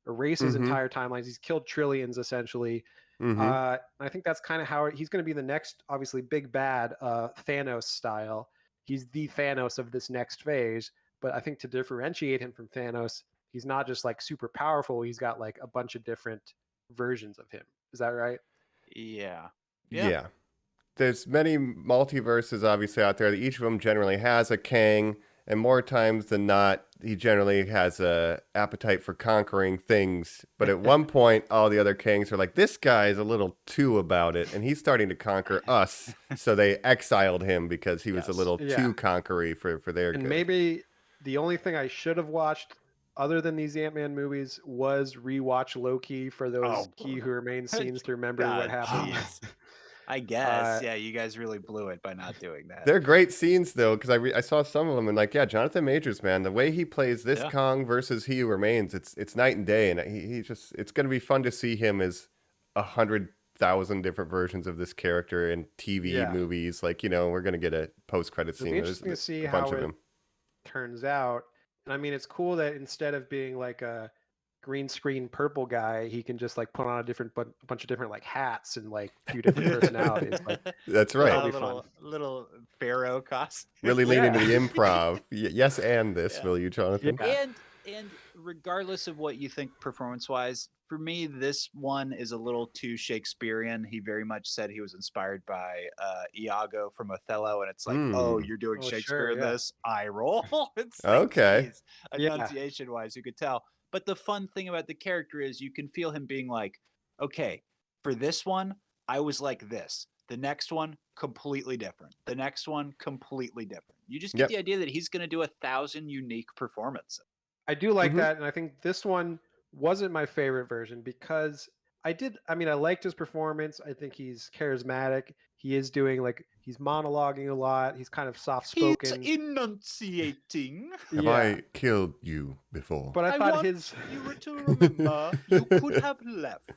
erases Mhm. entire timelines. He's killed trillions essentially. hmm I think that's kind of how he's going to be the next, obviously, big bad, Thanos style. He's the Thanos of this next phase. But I think to differentiate him from Thanos, he's not just like super powerful. He's got like a bunch of different versions of him. Is that right? Yeah. Yeah. There's many multiverses obviously out there. Each of them generally has a Kang, and more times than not, he generally has a appetite for conquering things. But at one point, all the other Kangs are like, this guy's a little too about it, and he's starting to conquer us. So they exiled him because he was a Yes. little Yeah. too conquery for their And good. maybe the only thing I should have watched other than these Ant-Man movies was rewatch Loki for those Oh. He Who Remains scenes to remember what God, happened. jeez. I guess. Uh, Yeah, you guys really blew it by not doing that. They're great scenes though, because I saw some of them and like, yeah, Jonathan Majors, man, the way he plays this Yeah. Kang versus He Who Remains, it's night and day, and he just it's gonna be fun to see him as 100,000 different versions of this character in TV Yeah. movies. Like, you know, we're gonna get a post-credit It'll scene. be There's interesting to see a bunch how of it them. turns out. And I mean, it's cool that instead of being like a green screen purple guy, he can just like put on a bunch of different like hats and like a few different personalities. Like, That's That'll right. be little, fun. little pharaoh costume. Really lean into Yeah. the improv. Yes, and this, Yeah. will you, Jonathan? Yeah. And regardless of what you think performance wise, for me this one is a little too Shakespearean. He very much said he was inspired by Iago from Othello, and it's like, oh, you're doing Oh, sure, Shakespeare in yeah. this? I roll. It's like, Okay. geez, Yeah. enunciation wise, you could tell. But the fun thing about the character is you can feel him being like, okay, for this one, I was like this. The next one, completely different. The next one, completely different. You just get Yep. the idea that he's going to do 1,000 unique performances. I do like Mhm. that, and I think this one wasn't my favorite version because I liked his performance. I think he's charismatic. He is doing he's monologuing a lot. He's kind of soft He's spoken. enunciating. Have I killed you before? But I thought want his you to remember you could have left.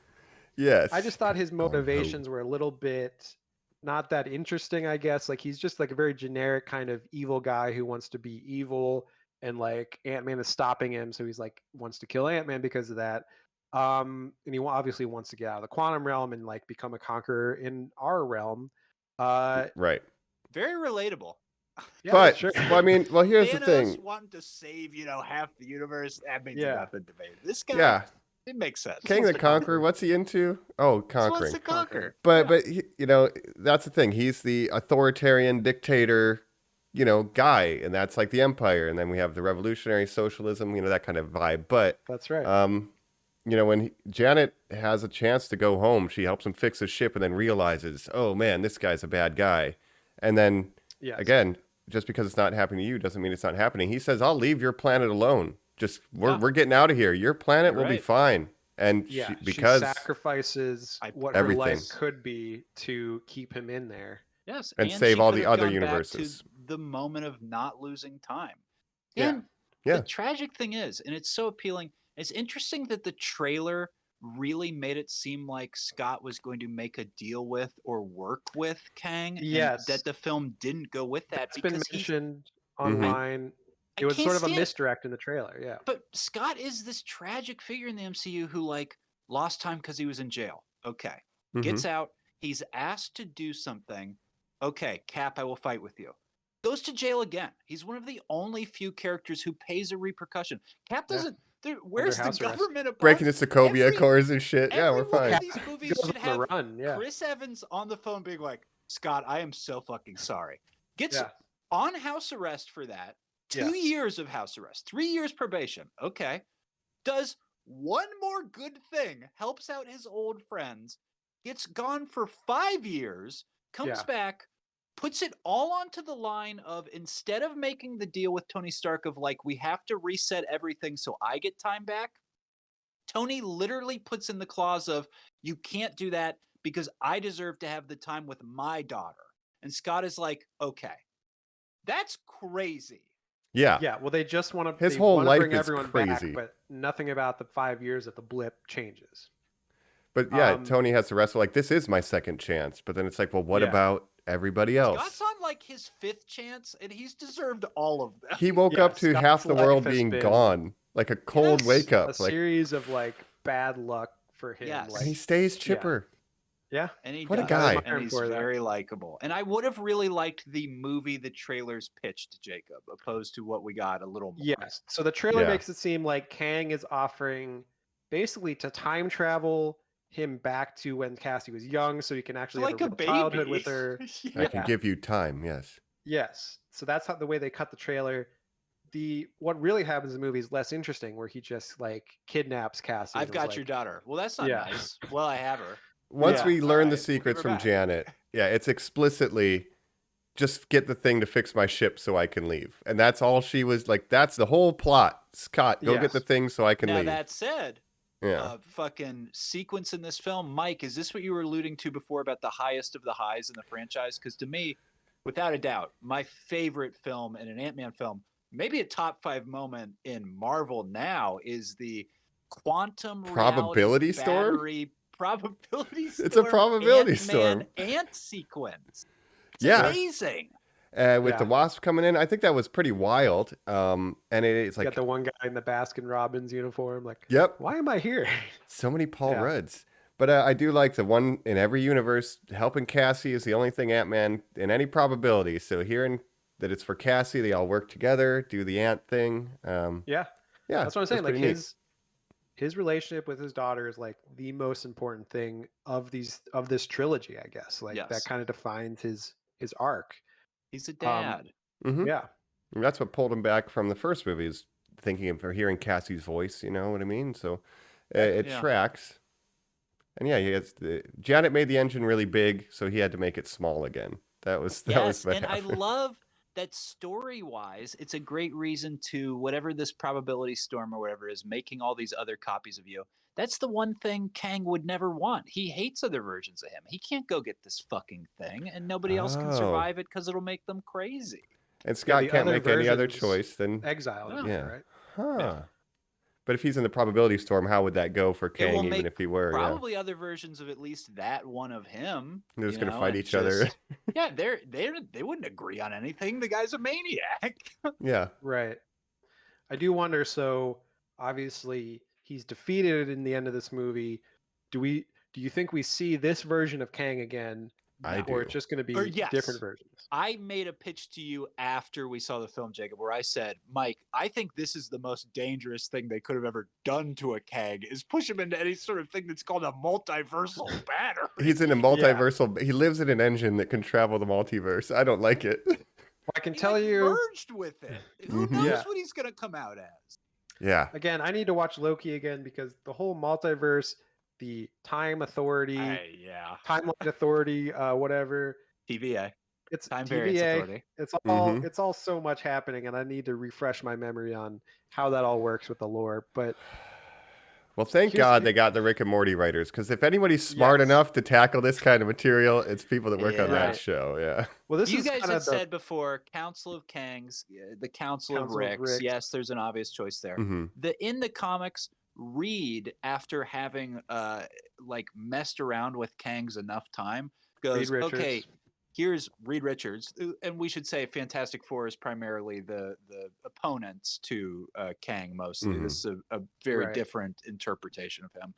Yes. I just thought his Gone home. motivations were a little bit not that interesting, I guess. Like, he's just like a very generic kind of evil guy who wants to be evil, and like Ant-Man is stopping him, so he's like wants to kill Ant-Man because of that. And he obviously wants to get out of the quantum realm and like become a conqueror in our realm. Right. Very relatable. Yeah, but sure. well, I mean, here's the Thanos thing. wanting to save, half the universe. That means Yeah. nothing to me. This guy, Yeah. It makes sense. King wants the to Conqueror, conquer. what's he into? Oh, He wants conquering. to conquer. But you know, that's the thing. He's the authoritarian dictator, you know, guy, and that's like the empire. And then we have the revolutionary socialism, you know, that kind of vibe. But That's right. you know, when Janet has a chance to go home, she helps him fix his ship, and then realizes, oh man, this guy's a bad guy. And then Yes. again, just because it's not happening to you doesn't mean it's not happening. He says, "I'll leave your planet alone. Just we're getting out of here. Your planet You're will be right. fine." And Yeah, she because sacrifices what everything. her life could be to keep him in there. Yes, and she save all could the have other gone back universes. to the moment of not losing time. Yeah. And Yeah. the tragic thing is, and it's so appealing, it's interesting that the trailer really made it seem like Scott was going to make a deal with or work with Kang. Yes. And that the film didn't go with that It's been because mentioned Mhm. online. I It was can't sort of a stand it. misdirect in the trailer. Yeah. But Scott is this tragic figure in the MCU who like lost time because he was in jail. Okay. Gets out. He's asked to do something. Okay, Cap, I will fight with you. Goes to jail again. He's one of the only few characters who pays a repercussion. Cap Yeah. doesn't. Where's the house arrest. government above? Breaking the Sokovia Every- Accords and shit. Yeah, Every we're one fine. of these movies Goes should on the have run. Yeah. Chris Evans on the phone being like, Scott, I am so fucking sorry. Gets Yeah. on house arrest for that. 2 Yeah. years of house arrest, 3 years probation. Okay. Does one more good thing, helps out his old friends, gets gone for 5 years, comes Yeah. back, puts it all onto the line of instead of making the deal with Tony Stark of like, we have to reset everything so I get time back, Tony literally puts in the clause of, you can't do that because I deserve to have the time with my daughter. And Scott is like, okay, that's crazy. Yeah. Yeah. Well, they just want to. His they whole wanna life bring is everyone crazy. back, but nothing about the 5 years at the blip changes. But yeah, Um, Tony has to wrestle like, this is my second chance. But then it's like, well, what Yeah. about everybody else? Scott's on like his 5th chance, and he's deserved all of them. He woke Yeah, up to Scott's half the life world has being been- gone, like a cold Yes. wake up. A Like, series of like bad luck for him. Yes. and he Like, stays chipper. yeah. And he What a does, guy. and he's For that. very likable. And I would have really liked the movie the trailers pitched, Jacob, opposed to what we got a little more. Yes. So the trailer Yeah. makes it seem like Kang is offering basically to time travel him back to when Cassie was young, so he can actually Like have a a real childhood with baby. her. I can Yeah. give you time. Yes. Yes. So that's how the way they cut the trailer. What really happens in the movie is less interesting, where he just like kidnaps Cassie. I've and is got like, your daughter. Well, that's not Yeah. nice. Well, I have her. Once Yeah. we learn All right, the we'll secrets give her from back. Janet, yeah, it's explicitly just get the thing to fix my ship so I can leave. And that's all she was like. That's the whole plot. Scott, go get Yes. the thing so I can Now, leave. that said, Yeah. fucking sequence in this film. Mike, is this what you were alluding to before about the highest of the highs in the franchise? Because to me, without a doubt, my favorite film in an Ant-Man film, maybe a top 5 moment in Marvel now, is the quantum Probability reality storm? battery probability storm. It's a probability Ant-Man storm. ant sequence. It's Yeah. amazing. With the Yeah. Wasp coming in, I think that was pretty wild. And it's got like, the one guy in the Baskin Robbins uniform. Like, yep, why am I here? so many Paul Yeah. Rudds. But I do like the one in every universe, helping Cassie is the only thing Ant-Man in any probability. So hearing that it's for Cassie, they all work together, do the ant thing. Yeah. Yeah, That's what I'm saying. Like pretty neat. his relationship with his daughter is like the most important thing of this trilogy, I guess. Like Yes. that kind of defines his arc. He's a dad. Mhm. Yeah. And that's what pulled him back from the first movie, is thinking of or hearing Cassie's voice. You know what I mean? So it Yeah. tracks. And yeah, Janet made the engine really big, so he had to make it small again. That was Yes, what and I happened. love that story-wise, it's a great reason to whatever this probability storm or whatever is making all these other copies of you. That's the one thing Kang would never want. He hates other versions of him. He can't go get this fucking thing, and nobody else can Oh. survive it because it'll make them crazy. And Scott the can't other make any other versions- choice than Exile. Yeah. Yeah. Right. huh. Yeah. But if he's in the probability storm, how would that go for It Kang? will Even make if he were, yeah, probably other versions of at least that one of him. they're just you gonna know, fight and each other. just- Yeah, they wouldn't agree on anything. The guy's a maniac. Yeah. Right. I do wonder. So obviously he's defeated in the end of this movie. Do you think we see this version of Kang again I or do. it's just going to be Or yes. different versions. I made a pitch to you after we saw the film, Jacob, where I said, Mike, I think this is the most dangerous thing they could have ever done to a Kang, is push him into any sort of thing that's called a multiversal battery. He's in a multiversal. He lives in an engine that can travel the multiverse. I don't like it. I can He, tell like, you merged with it. Who knows Yeah. what he's going to come out as? Yeah. again. I need to watch Loki again because the whole multiverse, the time authority, Yeah. timeline authority, whatever. TVA. It's Time Variance TVA. Authority. It's all so much happening, and I need to refresh my memory on how that all works with the lore. But Well, thank God they got the Rick and Morty writers, because if anybody's smart Yes. enough to tackle this kind of material, it's people that work on Yeah. that Right. show. Yeah. well, this You is guys kind had of the said before, Council of Kangs, the Council of Council of Ricks. Ricks. Yes, there's an obvious choice there. hmm In the comics, Reed, after having like messed around with Kangs enough time, goes, Reed Richards. okay, here's Reed Richards, and we should say Fantastic Four is primarily the opponents to Kang mostly. Mhm. This is a very Right. different interpretation of him.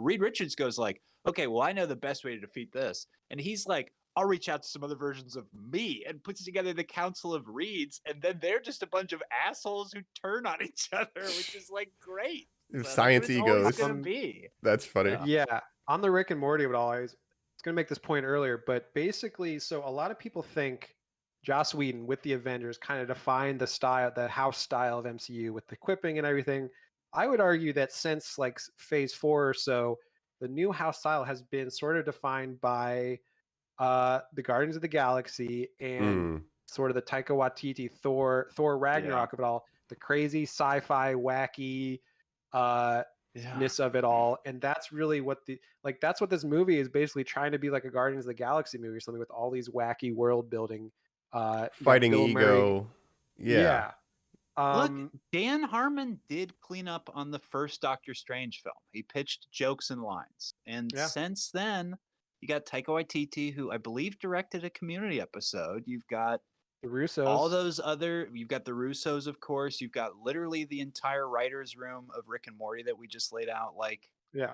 Reed Richards goes like, okay, well, I know the best way to defeat this, and he's like, I'll reach out to some other versions of me, and puts together the Council of Reeds, and then they're just a bunch of assholes who turn on each other, which is like great. So that's Science what it's always egos. gonna be. That's funny. Yeah. on the Rick and Morty of it all. I was going to make this point earlier, but basically, so a lot of people think Joss Whedon with the Avengers kind of defined the style, the house style of MCU with the quipping and everything. I would argue that since like Phase 4 or so, the new house style has been sort of defined by the Guardians of the Galaxy and Mm. sort of the Taika Waititi Thor Ragnarok of it all, the crazy sci-fi wacky ness of it all, and that's really what that's what this movie is basically trying to be, like a Guardians of the Galaxy movie or something, with all these wacky world building, you got Fighting Bill ego. Murray. Yeah. Look, Dan Harmon did clean up on the first Doctor Strange film. He pitched jokes and lines, and Yeah. since then, you got Taika Waititi, who I believe directed a Community episode. You've got the Russos. all those other. You've got the Russos, of course. You've got literally the entire writers' room of Rick and Morty that we just laid out. Like, Yeah.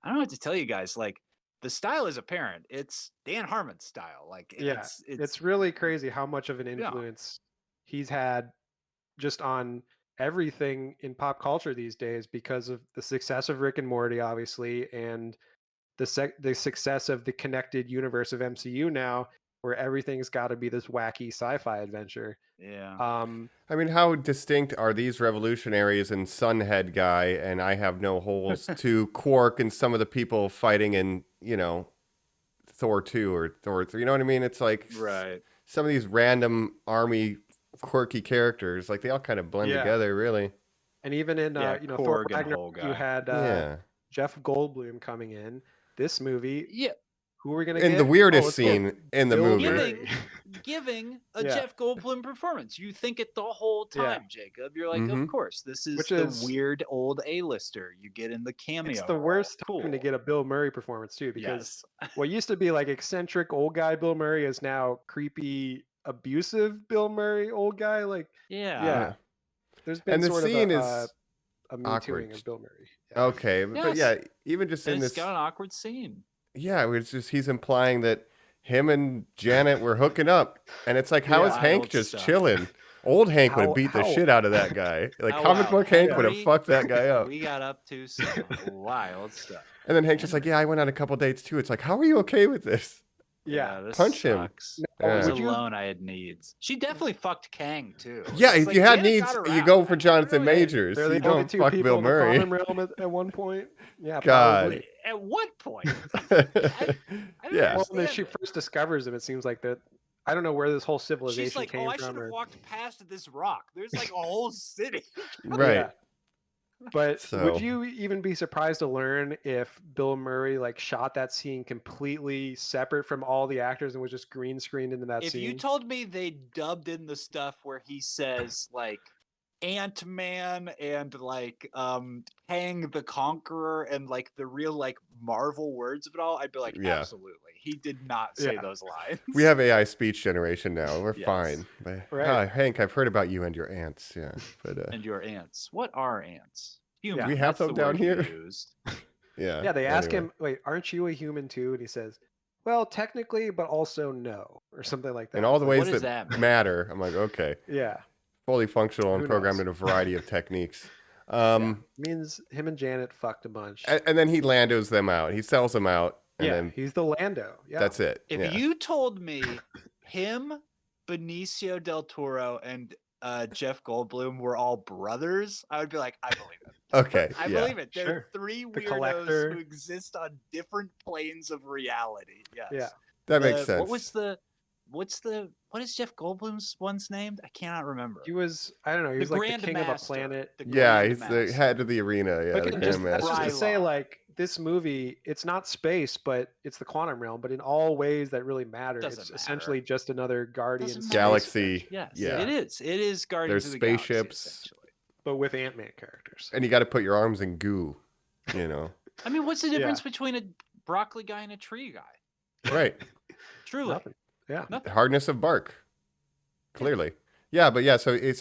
I don't know what to tell you guys. Like, the style is apparent. It's Dan Harmon's style. Like, Yeah. It's really crazy how much of an Yeah. influence he's had just on everything in pop culture these days, because of the success of Rick and Morty, obviously, and the success of the connected universe of MCU now, where everything's got to be this wacky sci-fi adventure. Yeah. I mean, how distinct are these revolutionaries and Sunhead guy and I Have No Holes to Quark and some of the people fighting in, Thor 2 or Thor 3? You know what I mean? It's like Right. some of these random army quirky characters, like they all kind of blend Yeah. together, really. And even in Yeah, Thor Korg and Ragnarok, Holga. you had Yeah. Jeff Goldblum coming in. This movie, Yeah. who are we gonna In get? the weirdest let's get scene in the Bill movie. Murray. Giving a Yeah. Jeff Goldblum performance. You think it the whole time, Jacob. You're like, Mhm. of course, this is Which the is- weird old A-lister you get in the cameo. It's the role. worst Cool. time to get a Bill Murray performance too, because Yes. what used to be like eccentric old guy Bill Murray is now creepy, abusive Bill Murray old guy. Like, Yeah. there's been And the sort of scene a is Me awkward. Tooing of Bill Murray. Yeah. Okay, but Yes. yeah, even just in And it's this, got an awkward scene. yeah, it's just he's implying that him and Janet were hooking up, and it's like, how is Yeah. Hank Wild just stuff. chilling? Old Hank would How- have beat the how- shit out of that guy. Like How comic wild. book Hank would have Henry, fucked that guy up. We got up to some wild stuff. And then Hank's just like, yeah, I went on a couple dates too. It's like, how are you okay with this? Yeah. This Punch him. sucks. No, I was would you- alone. I had needs. She definitely fucked Kang too. Yeah, It's if like, you had Janet needs, got you around. go for I Jonathan really- Majors. They're the You only don't two fuck people Bill in the Murray. quantum realm at one point. Yeah, God. probably. At what point? I don't Yeah. Well, when understand she it. first discovers him, it seems like that. I don't know where this whole civilization She's like, came oh, I should from. have walked past this rock. There's like a whole city. Right. Yeah. But So- would you even be surprised to learn if Bill Murray like shot that scene completely separate from all the actors and was just green screened into that If scene? you told me they dubbed in the stuff where he says like Antman and like Kang the Conqueror and like the real like Marvel words of it all, I'd be like, Yeah. absolutely. He did not say Yeah. those lines. We have AI speech generation now. We're Yes. fine. But, Right. "Hi, Hank, I've heard about you and your ants. Yeah. But And your ants. What are ants? Human. We have That's the them down word he here? used. yeah. yeah, they ask anyway. him, "Wait, aren't you a human too?" And he says, Well, technically, but also no, or something like that. In all the It's ways What does that that mean? matter. I'm like, okay, yeah, fully functional and Who programmed knows? in a variety of techniques. yeah. Means him and Janet fucked a bunch. And then he Landos them out. He sells them out, and Yeah, then he's the Lando. Yeah. that's it. If yeah. you told me him, Benicio del Toro, and Jeff Goldblum were all brothers, I would be like, I believe it. Okay. I yeah. believe it. They're Sure. three The weirdos collector. who exist on different planes of reality. Yes. Yeah. That makes sense. What is Jeff Goldblum's one's named? I cannot remember. He was, I don't know, he was like the king of a planet. Yeah, he's Grandmaster. the head of the arena. Yeah, But the again, that's just to Grandmaster. say, Ryloth. like, this movie, it's not space, but it's the quantum realm. But in all ways that really matter, Doesn't it's matter. essentially just another Guardians Doesn't matter. Galaxy. Yes, Yeah. it is. It is Guardians There's of the Galaxy, spaceships. essentially. but with Ant-Man characters. And you got to put your arms in goo, you know. I mean, what's the difference between a broccoli guy and a tree guy? Right. Truly. Nothing. Yeah. Nothing. Hardness of bark. Clearly. Yeah, but yeah, so it's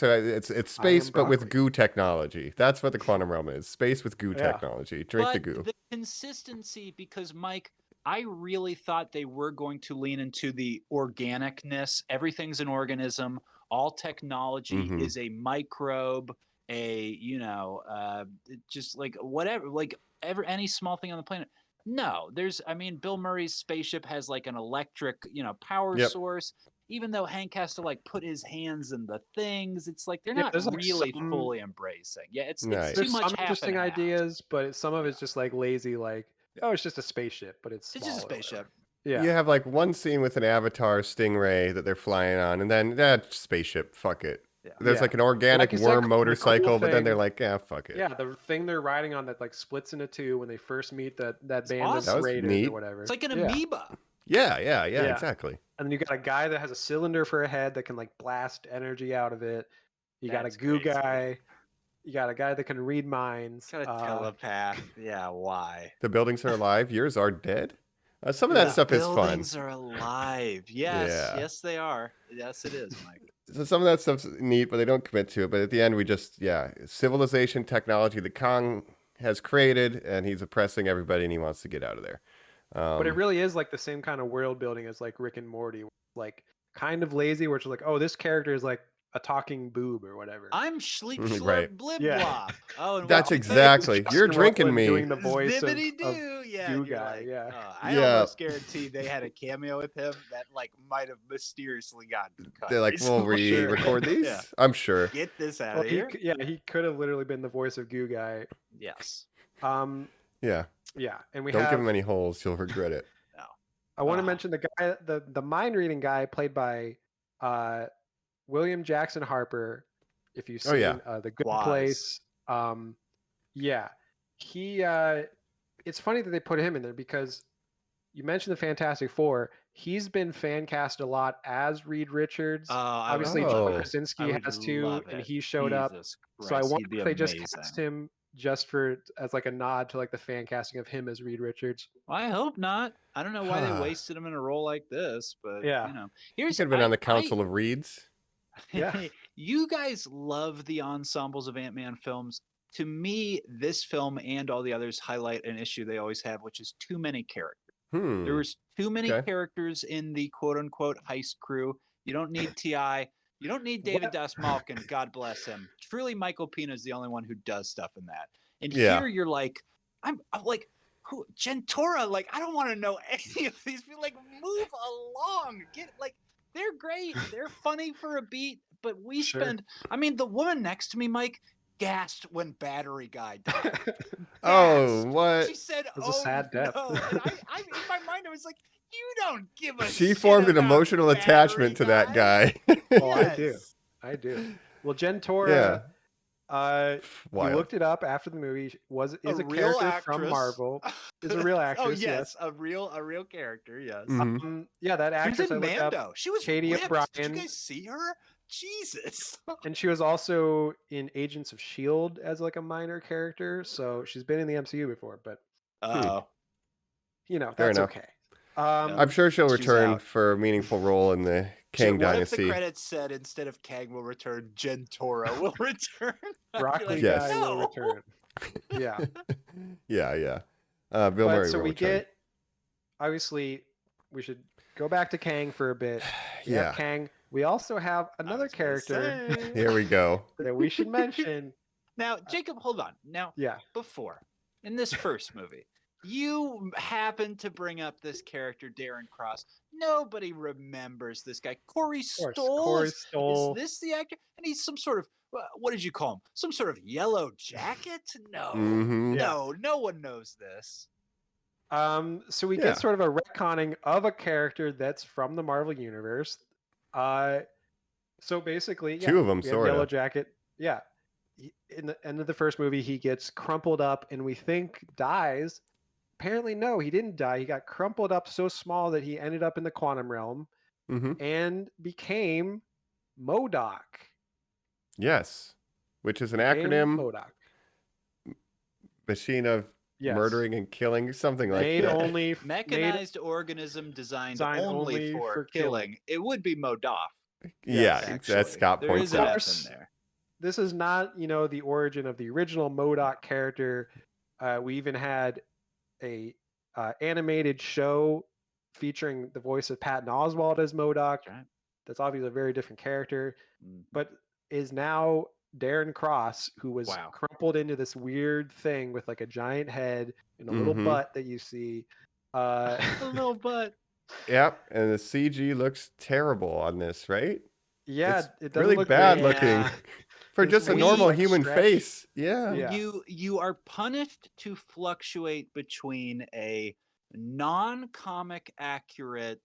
space, but with broccoli. goo technology. That's what the quantum realm is. Space with goo Yeah. technology. Drink the But goo. the consistency, because Mike, I really thought they were going to lean into the organicness. Everything's an organism. All technology Mhm. is a microbe, just like whatever, any small thing on the planet. No, Bill Murray's spaceship has like an electric, power Yep. source. Even though Hank has to like put his hands in the things, it's like they're Yeah, not there's, like, really some- fully embracing. Yeah, it's Nice. too There's much some half interesting and half. ideas, but some of it's just like lazy, like, oh, it's just a spaceship, but it's It's just a small or whatever. spaceship. Yeah. You have like one scene with an Avatar stingray that they're flying on, and then that spaceship, fuck it. Yeah. There's Yeah. like an organic Like you said, worm the cool motorcycle, but then thing- they're like, yeah, fuck it. Yeah, the thing they're riding on that like splits into two when they first meet that band awesome. of That was raiders neat. or whatever. It's like an Yeah. amoeba. Yeah, Yeah. exactly. And then you got a guy that has a cylinder for a head that can like blast energy out of it. You got a That's goo crazy. guy. You got a guy that can read minds. Got a telepath. Yeah, why? The buildings are alive, yours are dead. Some of that Yeah. stuff is fun. Buildings are alive. Yes, Yeah. yes, they are. Yes, it is, Mike. So some of that stuff's neat, but they don't commit to it. But at the end, we just, civilization, technology that Kang has created, and he's oppressing everybody, and he wants to get out of there. But it really is like the same kind of world building as like Rick and Morty, like kind of lazy, where it's like, oh, this character is like a talking boob or whatever. I'm Schleep Right. Schlurp Blib Yeah. Blop. Oh, and That's what- exactly. Justin You're drinking Roiland me. doing the voice of Zibbity-doo. Yeah, Goo and you're Guy, like, yeah. I Yeah. almost guarantee they had a cameo with him that like might have mysteriously gotten cut. They're like, will we Sure. record these? Yeah. I'm sure. Get this out Well, of here. he could have literally been the voice of Goo Guy. Yes. Yeah. Yeah, and we Don't have. give him any holes. You'll regret it. I want to Ah. mention the guy, the mind reading guy, played by William Jackson Harper. If you've Oh, seen yeah. The Good Wise. Place, yeah, he. It's funny that they put him in there because you mentioned the Fantastic Four. He's been fan cast a lot as Reed Richards. Obviously, would John love it. I Krasinski would has too, love and it. he showed up. Jesus So I Christ, wonder he'd be if they just amazing. cast him just as like a nod to like the fan casting of him as Reed Richards. Well, I hope not. I don't know why they wasted him in a role like this, but Yeah. He here's could have been on the Council of Reeds. Yeah. You guys love the ensembles of Ant-Man films. To me, this film and all the others highlight an issue they always have, which is too many characters. There was too many Okay. characters in the quote-unquote heist crew. You don't need T.I. You don't need David Malkin. God bless him. Truly, Michael Pena is the only one who does stuff in that. And Yeah. here you're like, I'm like, who? Gentora? Like, I don't want to know any of these people. Like, move along. They're great. They're funny for a beat, but we Sure. spend. I mean, the woman next to me, Mike, gasped when Battery Guy died. Oh, Gasped. what? She said, was "Oh a sad death. no!" And I, in my mind, I was like, "You don't give a." She shit formed an about emotional Battery attachment to that guy. Well, I do. Yes. I do. Well, Gentora, you Wild. looked it up after the movie. Is a real character from actress. Marvel. Is a real actress. Oh yes, a real character. Yes. Mhm. Yeah, that She actress was I in looked up, Mando. She was Katie ripped. Did you O'Brien. guys see her? Jesus. and she was also in Agents of Shield as like a minor character. So she's been in the MCU before, but Oh. Fair that's enough. okay. I'm sure she'll She's return out. for a meaningful role in the Kang What if the Dynasty. credits said instead of Kang will return, Gentora will return? I'd be Broccoli like, Yes. guy will "No." return. Yeah. Yeah. Bill But Murray so will we return. get obviously we should go back to Kang for a bit. We have Yeah. Kang. We also have another was gonna character say. Here we go. that we should mention. Now, Jacob, hold on. Now, Yeah. before, in this first movie, you happened to bring up this character, Darren Cross. Nobody remembers this guy. Corey course, Stoll. Corey Is Stoll. this the actor? And he's some sort of, what did you call him? Some sort of yellow jacket? No. Mhm. No one knows this. So we Yeah. get sort of a retconning of a character that's from the Marvel universe. So basically, Two of them, we have sorta. Yellow Jacket. Yeah. In the end of the first movie, he gets crumpled up and we think dies. Apparently, no, he didn't die. He got crumpled up so small that he ended up in the quantum realm Mm-hmm. and became MODOK. Yes, which is an Became acronym, MODOK. machine of Yes. murdering and killing, something like Made that. only Mechanized organism designed Designed only only for for killing. It would be MODOK. Yeah, actually. that's Scott There points is an out. F in there. This is not, the origin of the original MODOK character. We even had a animated show featuring the voice of Patton Oswalt as MODOK. Right. That's obviously a very different character, Mhm. but is now Darren Cross, who was Wow. crumpled into this weird thing with like a giant head and a little Mhm. butt that you see. A little butt. Yep, and the CG looks terrible on this, right? Yeah, It's it doesn't really look bad great. looking Yeah. for It's just a weird, normal like, human stretched. face. Yeah. Yeah. You are punished to fluctuate between a non-comic accurate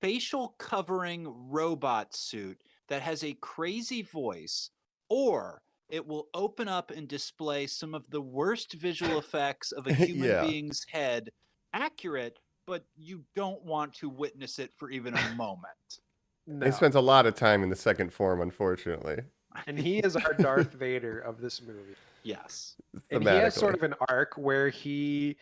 facial covering robot suit that has a crazy voice, or it will open up and display some of the worst visual effects of a human Yeah. being's head, accurate, but you don't want to witness it for even a moment. No. He spends a lot of time in the second form, unfortunately. And he is our Darth Vader of this movie. Yes. And he has sort Thematically. of an arc where he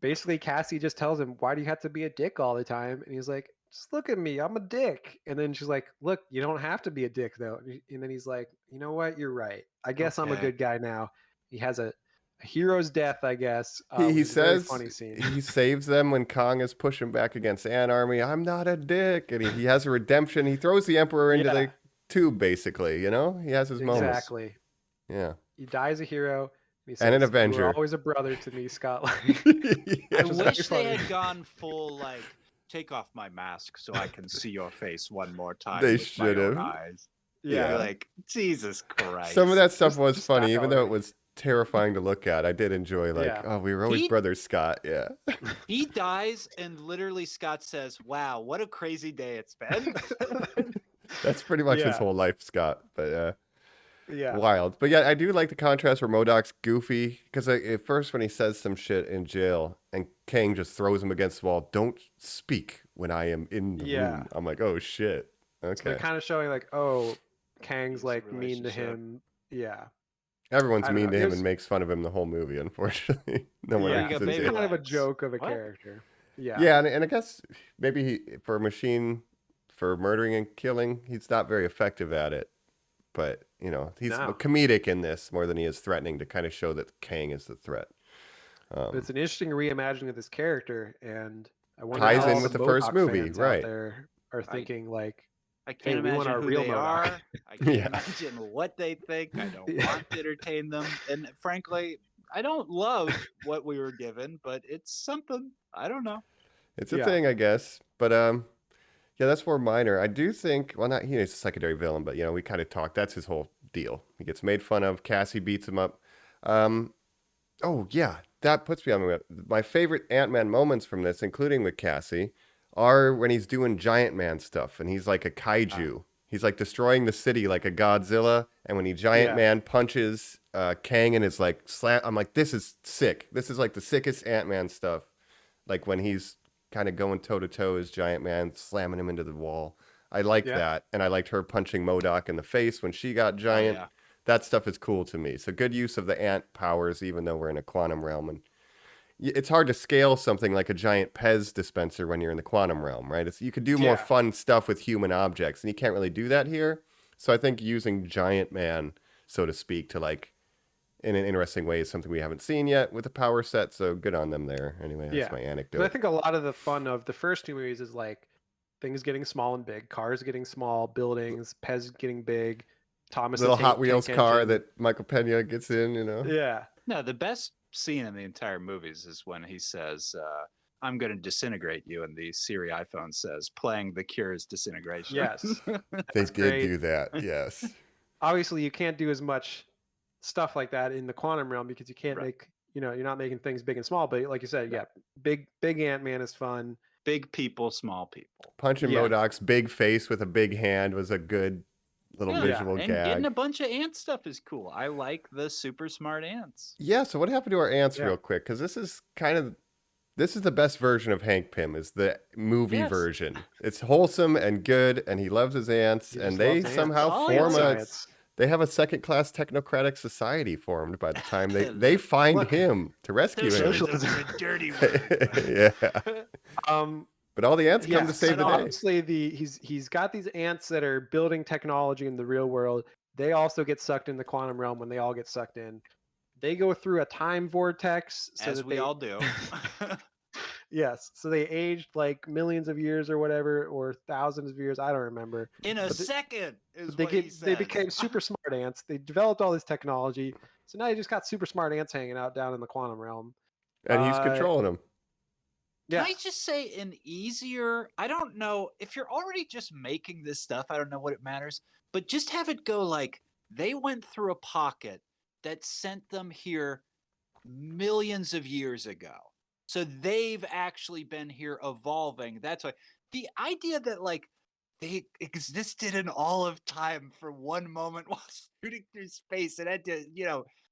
basically Cassie just tells him, "Why do you have to be a dick all the time?" And he's like, "Just look at me, I'm a dick." And then she's like, "Look, you don't have to be a dick though." And then he's like, "You know what? You're right. I guess I'm a Okay. good guy now." He has a hero's death, I guess. He which is a very says funny scene. he saves them when Kong is pushing back against Ant Army. I'm not a dick. And he has a redemption. He throws the Emperor into Yeah. the tube, basically. You know? He has his moments. Exactly. Yeah. He dies a hero. He And an says, Avenger. "You were always a brother to me, Scott." I Yes. wish they funny. had gone full like take off my mask so I can see your face one more time. They with my own should've. eyes. Yeah. You're like Jesus Christ. Some of that stuff Just- was just funny, stop even though it already. was terrifying to look at. I did enjoy, like, Yeah. oh, we were always He- brothers, Scott. Yeah. He dies, and literally Scott says, "Wow, what a crazy day it's been." That's pretty much his Yeah. whole life, Scott. But Yeah. wild. But yeah, I do like the contrast where MODOK's goofy, because at first when he says some shit in jail and Kang just throws him against the wall, "Don't speak when I am in the Yeah. room." I'm like, oh shit. So Okay. they're kind of showing like, oh, Kang's It's a like mean to relationship. him. Yeah. Everyone's I don't mean know, to him there's- and makes fun of him the whole movie, unfortunately. No one Yeah, you got else in baby jail. kind of a legs. joke of a What? character. Yeah. Yeah, and I guess maybe for a machine for murdering and killing, he's not very effective at it. But, you know, he's No. comedic in this more than he is threatening to kind of show that Kang is the threat. But it's an interesting reimagining of this character, and I wonder Ties how in all with the the first MODOK movie, fans out right. there are thinking like, I can't Hey, we want imagine our who real they MODOK. are. I can't Yeah. imagine what they think. I don't Yeah. want to entertain them. And frankly, I don't love what we were given, but it's something. I don't know. It's a Yeah. thing, I guess. But yeah, that's more minor. I do think, well, not he's a secondary villain, but you know, we kind of talked. That's his whole deal. He gets made fun of. Cassie beats him up. Oh yeah, that puts me on my favorite Antman moments from this, including with Cassie, are when he's doing giant man stuff and he's like a kaiju. He's like destroying the city like a Godzilla, and when he giant Yeah. man punches Kang and is like slam, I'm like, this is sick. This is like the sickest Ant-Man stuff. Like when he's kind of going toe to toe as Giant Man, slamming him into the wall. I like Yeah. that, and I liked her punching MODOK in the face when she got giant. yeah. That stuff is cool to me. So good use of the ant powers, even though we're in a quantum realm, and it's hard to scale something like a giant Pez dispenser when you're in the quantum realm, right? You could do more Yeah. fun stuff with human objects, and you can't really do that here. So I think using Giant Man, so to speak, to like in an interesting way is something we haven't seen yet with the power set. So good on them there. Anyway, that's my But I anecdote. think a lot of the fun of the first two movies is like things getting small and big, cars getting small, buildings, Pez getting big, Thomas Little the Hot Wheels tank car engine. that Michael Pena gets in, you know. Yeah. No, the best scene in the entire movies is when he says, I'm going to disintegrate you. And the Siri iPhone says, playing The Cure's Disintegration. Yes. They That's did great. do that. Yes. Obviously, you can't do as much stuff like that in the quantum realm because you can't Right. make, you're not making things big and small. But like you said, yeah, big Ant-Man is fun. Big people, small people. Punching Yeah. MODOK's big face with a big hand was a good little visual and gag. getting a bunch of ant stuff is cool. I like the super smart ants. Yeah, so what happened to our ants Yeah. real quick? Because this is the best version of Hank Pym, is the movie Yes. version. It's wholesome and good, and he loves his ants, He and just they loves ants. somehow Oh, form yeah. a Science. they have a second-class technocratic society formed by the time they find Look, him to rescue him. Socialism. is a dirty word. Yeah. But all the ants come to Yes, save the and day. obviously he's got these ants that are building technology in the real world. They also get sucked in the quantum realm when they all get sucked in. They go through a time vortex, so As that we they all do. yes, so they aged like millions of years or whatever, or thousands of years. I don't remember. In a But the- second is They what he get says. they became super smart ants. They developed all this technology, so now you just got super smart ants hanging out down in the quantum realm. And he's controlling them. Yeah, Can I just say an easier? I don't know if you're already just making this stuff. I don't know what it matters, but just have it go like they went through a pocket that sent them here millions of years ago. So they've actually been here evolving. That's why the idea that like they existed in all of time for one moment while shooting through space and had to,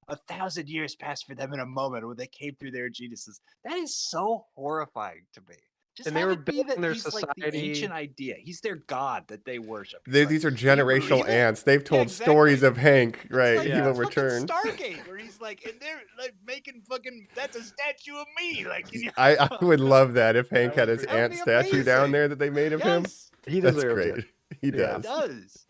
1,000 years passed for them in a moment when they came through their geniuses. That is so horrifying to me. Just And they have were it be building that their he's like the society- ancient idea. He's their god that they worship. It's like, These are "Do you believe generational it?" ants. They've told exactly. stories of Hank, It's right? like He will fucking return. Stargate, where he's like, and they're like making fucking. That's a statue of me. Like, I would love that if Hank had would his be- ant be statue down amazing. there that they made of him. Yes, he That's deserves great. it. He Yeah. does. it does.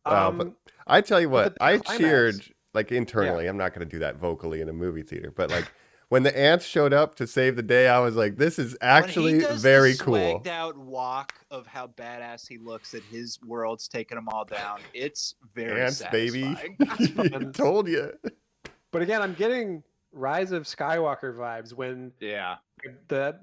Wow, but I tell you but what, the I climax- cheered like internally. I'm not going to do that vocally in a movie theater, but like when the ants showed up to save the day, I was like, this is actually when he does very the cool. swagged out walk of how badass he looks at his world's taking them all down. It's very Ants, baby. satisfying. Told you. But again, I'm getting Rise of Skywalker vibes when Yeah. the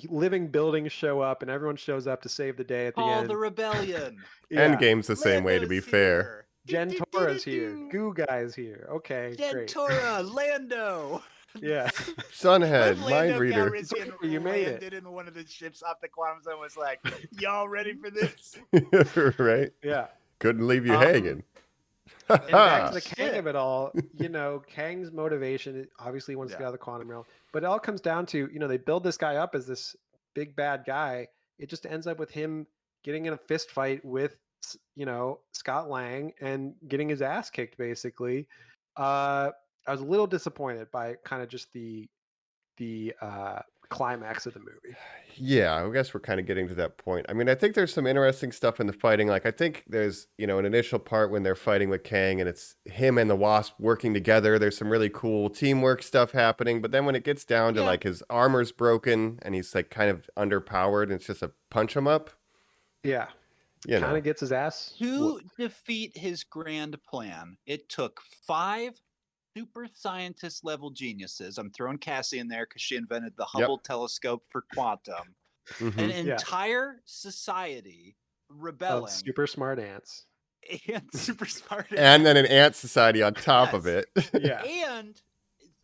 living buildings show up and everyone shows up to save the day at the Call end. the rebellion. Yeah. Endgame's the same way, to be Lando's fair. here. Gentora's here. Goo Guy's here. Okay, great. Gentora, Lando. Yeah. Sunhead, When mind Lando reader. Calrissian You made it. landed in one of the ships off the quantum zone was like, y'all ready for this? Right? Yeah. Couldn't leave you Um, hanging. And back to the Shit. Kang of it all, Kang's motivation obviously wants to get out of the quantum realm, but it all comes down to, they build this guy up as this big bad guy. It just ends up with him getting in a fist fight with, Scott Lang and getting his ass kicked, basically. I was a little disappointed by kind of just the climax of the movie. Yeah, I guess we're kind of getting to that point. I mean, I think there's some interesting stuff in the fighting. Like, I think there's, an initial part when they're fighting with Kang and it's him and the Wasp working together. There's some really cool teamwork stuff happening. But then when it gets down to like his armor's broken and he's like kind of underpowered and it's just a punch him up. Yeah. Kind of gets his ass. To defeat his grand plan, it took 5 super scientist level geniuses. I'm throwing Cassie in there because she invented the Hubble telescope for quantum. An entire society rebelling. Of super smart ants. And super smart. And then an ant society on top of it. Yeah. And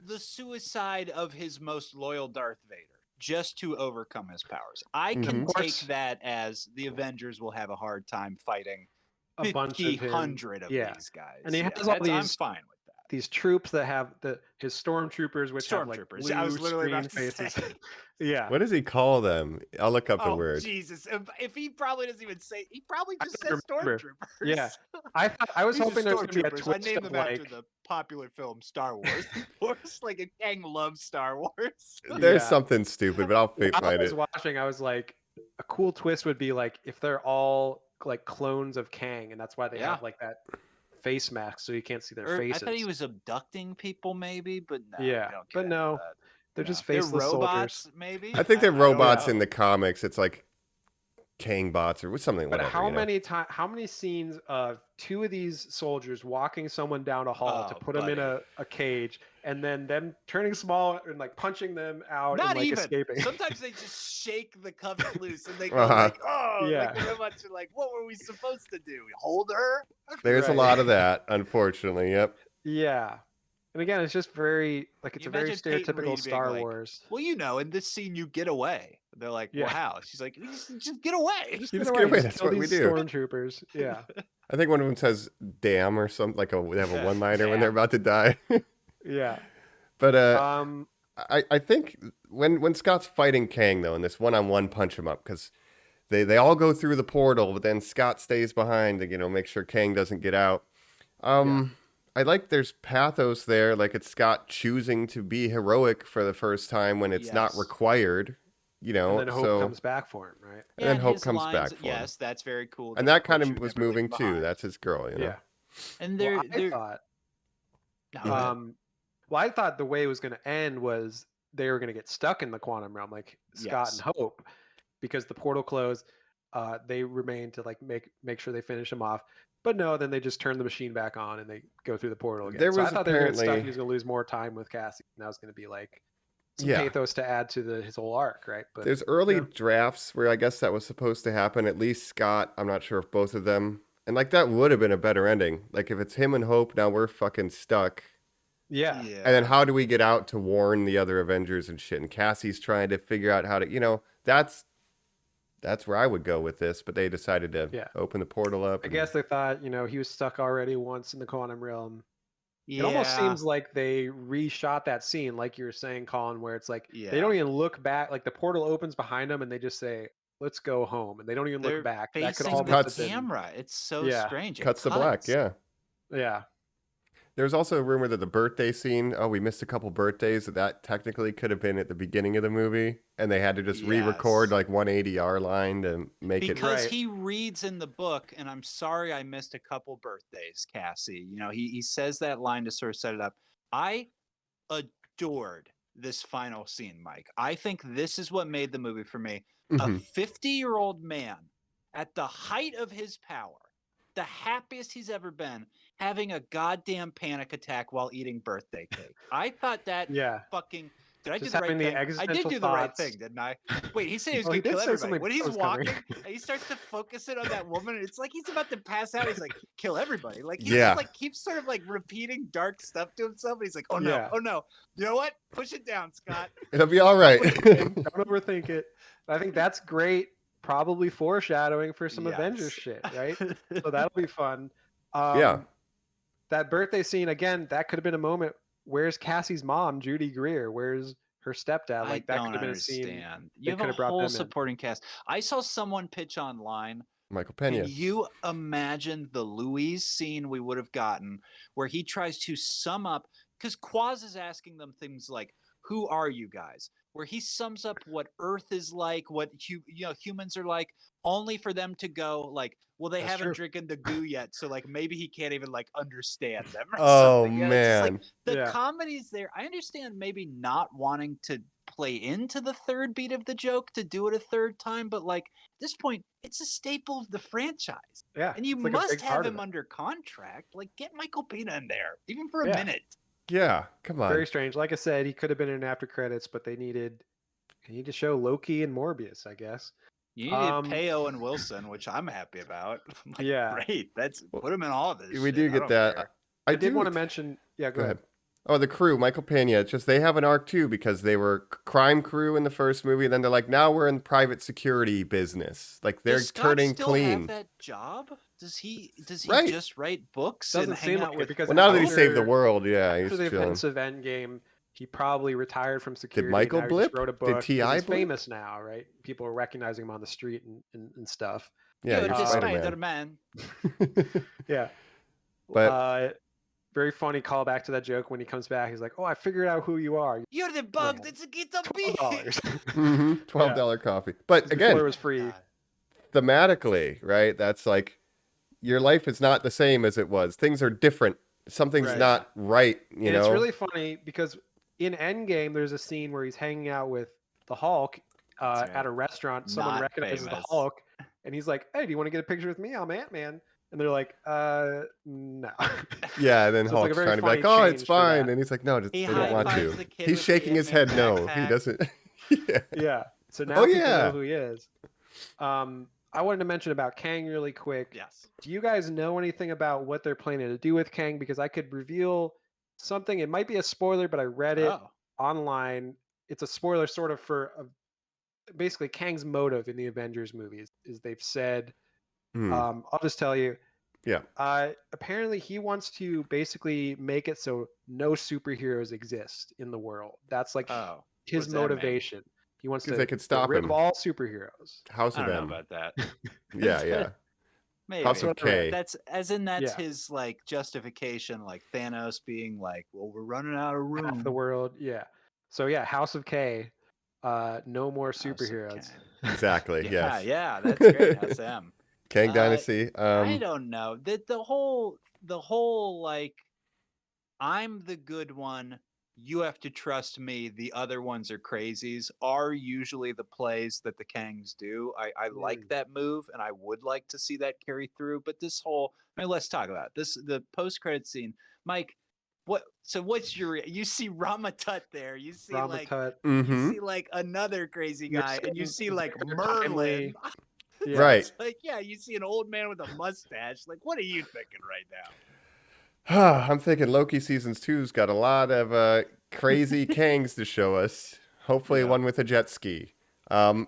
the suicide of his most loyal Darth Vader just to overcome his powers. I can Of take course. that as the Avengers will have a hard time fighting A bunch of him. 100 of Yeah. these guys. And he has all that's- I'm these- fine with that. These troops that have his stormtroopers, which have like Stormtroopers. blue I was literally screen about to faces. say. Yeah. What does he call them? I'll look up the Oh, word. Jesus. If he probably doesn't even say, he probably I just don't says remember. stormtroopers. Yeah. I was These are hoping there was going to be a stormtroopers. twist I named of them after like the popular film Star Wars. Of course, like a Kang loves Star Wars. There's Yeah. something stupid, but I'll While I find was it. watching, I was like, a cool twist would be like if they're all like clones of Kang, and that's why they Yeah. have like that face masks so you can't see their Or faces. I thought he was abducting people, maybe, but no. Yeah, we don't but get into no, that. they're No. just They're faceless robots, soldiers. maybe. I think they're don't robots know. in the comics. It's like Kang bots or something. But Whatever, how you know? many scenes of two of these soldiers walking someone down a hall to Oh, put them in buddy. a cage, and then them turning small and like punching them out and Not like even. escaping? Sometimes they just shake the cover loose and they go Uh-huh. like, oh, Yeah. like the robots are like, what were we supposed to do? Hold her? There's a Right. lot of that, unfortunately. Yep. Yeah. And again, it's just very it's You a very imagine Peyton stereotypical Reed being Star like, Wars. well, you know, in this scene you get away. They're like, well, Yeah. how? She's like, just get away. You just get away. That's kill what we these do. Stormtroopers. Yeah. I think one of them says "damn" or something. Like they have a Yeah, one-liner when they're damn. about to die. Yeah. But Um I think when Scott's fighting Kang though in this one-on-one punch him up, because they all go through the portal, but then Scott stays behind to make sure Kang doesn't get out. I like there's pathos there, like it's Scott choosing to be heroic for the first time when it's not Yes. required. and then Hope so comes back for him, right? and then Hope his comes back for him. Yes, that's very cool. And Don't that kind put of your was Timberlake moving too. behind. That's his girl, Yeah. And Well, they're I thought No, go ahead. I thought the way it was going to end was they were going to get stuck in the quantum realm, like Scott and Yes. Hope, because the portal closed. They remain to like make sure they finish him off, but no, then they just turn the machine back on and they go through the portal again. There So I was thought they were going to get stuck. apparently- He was going to lose more time with Cassie, and that was going to be like some Yeah. pathos to add to his whole arc, right? But There's early yeah. drafts where I guess that was supposed to happen. At least Scott, I'm not sure if both of them. And like that would have been a better ending. Like if it's him and Hope, now we're fucking stuck. Yeah. And then how do we get out to warn the other Avengers and shit? And Cassie's trying to figure out how to, that's where I would go with this. But they decided to open the portal up. I guess they thought, he was stuck already once in the quantum realm. Yeah. It almost seems like they reshot that scene, like you were saying, Colin, where it's like Yeah. they don't even look back. Like the portal opens behind them, and they just say, "Let's go home," and they don't even They're look back. That could facing almost the have been, camera. It's so Yeah. strange. It cuts to black. Yeah. yeah, There's also a rumor that the birthday scene, we missed a couple birthdays, that technically could have been at the beginning of the movie. And they had to just re-record Yes. like 180R line to make it. Because Right. he reads in the book, and I'm sorry I missed a couple birthdays, Cassie. He says that line to sort of set it up. I adored this final scene, Mike. I think this is what made the movie for me. A Mhm. 50-year-old man at the height of his power, the happiest he's ever been, having a goddamn panic attack while eating birthday cake. I thought that yeah. fucking... Did I do Just the right having the thing? I did existential do the right thoughts. thing, didn't I? Wait, he said he was Well, he going to did kill say everybody. something When he's was coming. walking, and he starts to focus it on that woman, and it's like he's about to pass out. He's like, kill everybody. Like, he Yeah. just like keeps sort of like repeating dark stuff to himself. And he's like, oh no, Yeah. oh no. You know what? Push it down, Scott. It'll be all right. Don't overthink it. I think that's great. Probably foreshadowing for some Avengers Yes. shit, right? So that'll be fun. Yeah. That birthday scene again. That could have been a moment. Where's Cassie's mom, Judy Greer? Where's her stepdad? Like I that don't could have been a scene. understand. they You have could a have brought them whole in. supporting cast. I saw someone pitch online. Michael Pena. Can you imagine the Louise scene we would have gotten where he tries to sum up, because Quaz is asking them things like, who are you guys? Where he sums up what Earth is like, what humans are like, only for them to go like, well, they That's haven't true. drinking the goo yet, so like maybe he can't even like understand them. Or Oh, something. It's just, like, man. the Yeah. comedy's there. I understand maybe not wanting to play into the third beat of the joke to do it a third time, but like at this point, it's a staple of the franchise. Yeah, And you it's like a must big have part of him it. under contract. Like, get Michael Pena in there, even for a Yeah. minute. Yeah. Come on. Very strange. Like I said, he could have been in after credits, but they needed to show Loki and Morbius, I guess. You needed Peo and Wilson, which I'm happy about. I'm like, Yeah. great. Put him in all of this. We shit. do I get don't that. care. I did want to mention. Yeah, go ahead. Oh, the crew, Michael Pena. It's just they have an arc too because they were crime crew in the first movie, and then they're like, now we're in private security business. Like they're Does Scott turning still clean. have that job? Does he Right. just write books Doesn't and hang seem out like it with? because Well, now that he after- saved the world, yeah, After he's the chilling. events of Endgame, he probably retired from security. Michael now he just blip? wrote a Did book. 'cause T.I. He's blip? famous now, right? People are recognizing him on the street and stuff. Yeah, You're you're the Spider-Man. Spider-Man. Yeah. But very funny callback to that joke when he comes back. He's like, "Oh, I figured out who you are. You're the bug that's a guitar bee. $12." $12 coffee. But Before it again, was free. God. thematically, right? That's like your life is not the same as it was. Things are different. Something's Right. not right, you And know? it's really funny because in Endgame, there's a scene where he's hanging out with the Hulk That's right. at a restaurant. Someone Not recognizes famous. the Hulk, and he's like, "Hey, do you want to get a picture with me? I'm Ant-Man." And they're like, no." Yeah, and then So it's like a Hulk's very trying to be like, funny "Oh, it's change for fine." that. And he's like, "No, just, He they don't want high-fives to." the kid He's with the shaking his head Ant-Man no. He backpack. doesn't. Yeah. Yeah. So now Oh, people yeah. know who he is. I wanted to mention about Kang really quick. Yes. Do you guys know anything about what they're planning to do with Kang? Because I could reveal something. It might be a spoiler, but I read it Oh. online. It's a spoiler sort of for basically Kang's motive in the Avengers movies is they've said, Hmm. I'll just tell you, Yeah. apparently he wants to basically make it so no superheroes exist in the world. That's like Oh. his What's that mean? motivation. He wants to Because they could get stop rid him. of all superheroes. House I of don't know M. about that. Yeah, yeah. Maybe. House of K. That's as in that's Yeah. his like justification, like Thanos being like, "Well, we're running out of room." Half the world, yeah. So yeah, House of K. No more House of superheroes. K. Exactly. Yeah, Yes. yeah, that's great. House M. Kang Dynasty. I don't know. The whole like I'm the good one, you have to trust me, the other ones are crazies are usually the plays that the Kangs do. I like that move and I would like to see that carry through. But this whole let's talk about this the post-credit scene. Mike, what's you see Ramatut there. You see Ramatut. you see like another crazy You're guy and you see seeing like very Merlin. timely- Yeah. Right. It's like, yeah, you see an old man with a mustache. Like, what are you thinking right now? I'm thinking Loki seasons 2's got a lot of crazy Kangs to show us. Hopefully, one with a jet ski. I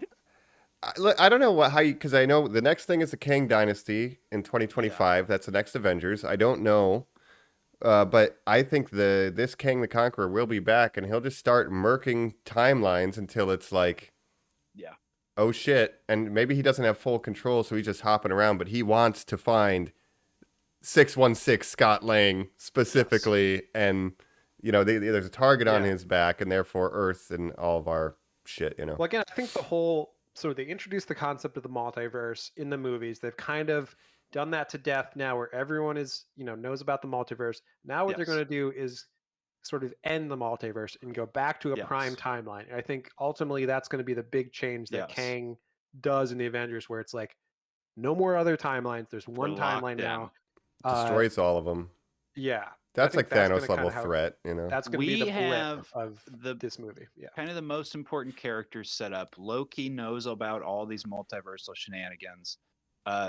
don't know because I know the next thing is the Kang Dynasty in 2025. That's the next Avengers. I don't know, but I think this Kang the Conqueror will be back, and he'll just start murking timelines until it's like, Yeah. oh shit, and maybe he doesn't have full control, so he's just hopping around, but he wants to find 616 Scott Lang specifically, and there's a target on his back, and therefore Earth and all of our shit. Well, again, I think so they introduced the concept of the multiverse in the movies. They've kind of done that to death now, where everyone is knows about the multiverse. Now what they're going to do is sort of end the multiverse and go back to a prime timeline. And I think ultimately that's going to be the big change that Kang does in the Avengers, where it's like no more other timelines. There's one timeline now. Destroys all of them. Yeah. That's like Thanos level threat, That's going to be the blip have of this movie. Yeah. Kind of the most important characters set up. Loki knows about all these multiversal shenanigans.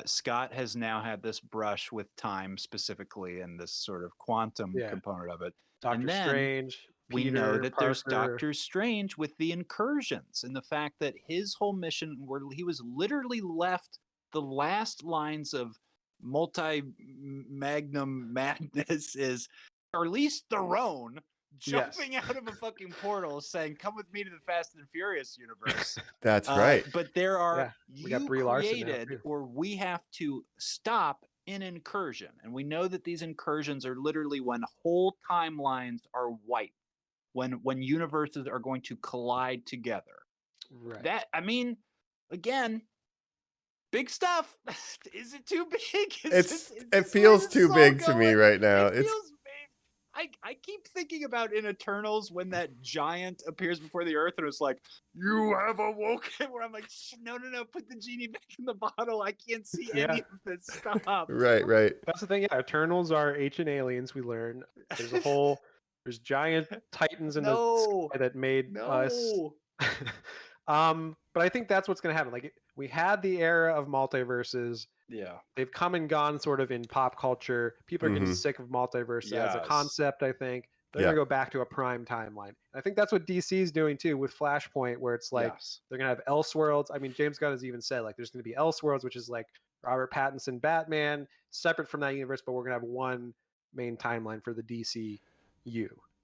Scott has now had this brush with time specifically and this sort of quantum component of it. Doctor Strange. We know that there's Parker. Doctor Strange with the incursions and the fact that his whole mission, where he was literally left the last lines of multi-magnum madness is Charlize Theron jumping out of a fucking portal saying, "Come with me to the Fast and Furious universe." That's right. But there are we got Brie Larson now, created, too. or we have to stop an incursion, and we know that these incursions are literally when whole timelines are wiped, when universes are going to collide together. Right. That again. Big stuff. Is it too big? It feels too big to me right now. It feels big. I keep thinking about in Eternals when that giant appears before the Earth and it's like, "You have awoken." Where I'm like, no, put the genie back in the bottle. I can't see any of this stuff. Right. That's the thing. Yeah, Eternals are ancient aliens. We learn there's giant titans in the sky that made us. But I think that's what's going to happen. Like we had the era of multiverses. Yeah. They've come and gone sort of in pop culture. People are getting sick of multiverse as a concept, I think. They're going to go back to a prime timeline. I think that's what DC is doing too with Flashpoint, where it's like they're going to have Elseworlds. I mean, James Gunn has even said like there's going to be Elseworlds, which is like Robert Pattinson Batman, separate from that universe, but we're going to have one main timeline for the DCU.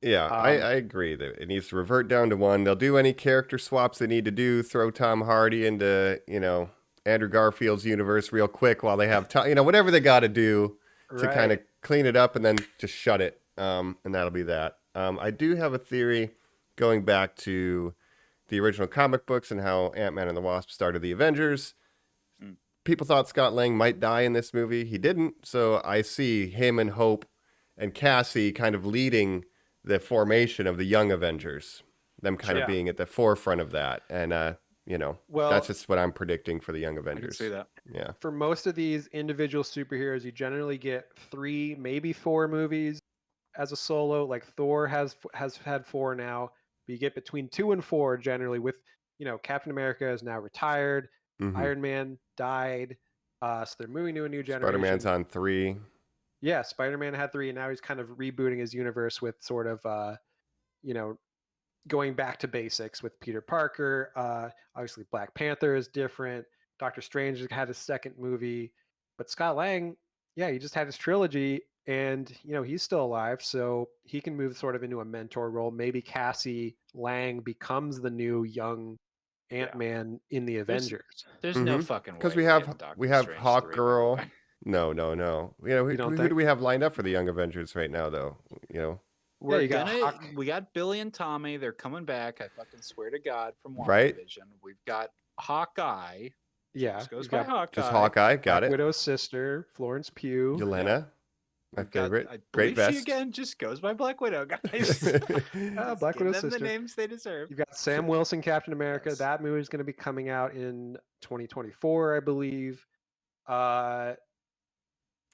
Yeah, I agree that it needs to revert down to one. They'll do any character swaps they need to do. Throw Tom Hardy into, Andrew Garfield's universe real quick while they have time. Whatever they got to do to kind of clean it up and then just shut it. And that'll be that. I do have a theory going back to the original comic books and how Antman and the Wasp started the Avengers. people thought Scott Lang might die in this movie. He didn't. So I see him and Hope and Cassie kind of leading the formation of the Young Avengers, them kind of Yeah. being at the forefront of that. And, you know, Well, that's just what I'm predicting for the Young I can Avengers. see that. Yeah. for most of these individual superheroes, you generally get 3, maybe 4 movies as a solo. Like Thor has had 4 now, but you get between 2 and 4 generally. With Captain America is now retired, Mm-hmm. Iron Man died, so they're moving to a new generation. Spider-Man's on 3. Yeah, Spider-Man had 3, and now he's kind of rebooting his universe with sort of going back to basics with Peter Parker. Obviously, Black Panther is different. Doctor Strange had his second movie, but Scott Lang, yeah, he just had his trilogy, and he's still alive, so he can move sort of into a mentor role. Maybe Cassie Lang becomes the new young Ant-Man in the Avengers. There's no fucking way. Because we're getting Doctor we have Strange Hawk 3, by the Girl. way. No. You don't Who think? do we have lined up for the Young Avengers right now, though? We're you got gonna. Hawk. We got Billy and Tommy. They're coming back. I fucking swear to God, from Right. WandaVision. We've got Hawkeye. Yeah, Just goes you've by got Hawkeye. Just Hawkeye. Got Black it. Widow's sister, Florence Pugh. Yelena. My We've got- favorite. I Great believe she vest. again just goes by Black Widow, guys. Black Give Widow's them sister. the names they deserve. You've got Sam Wilson, Captain America. Yes. That movie is going to be coming out in 2024, I believe.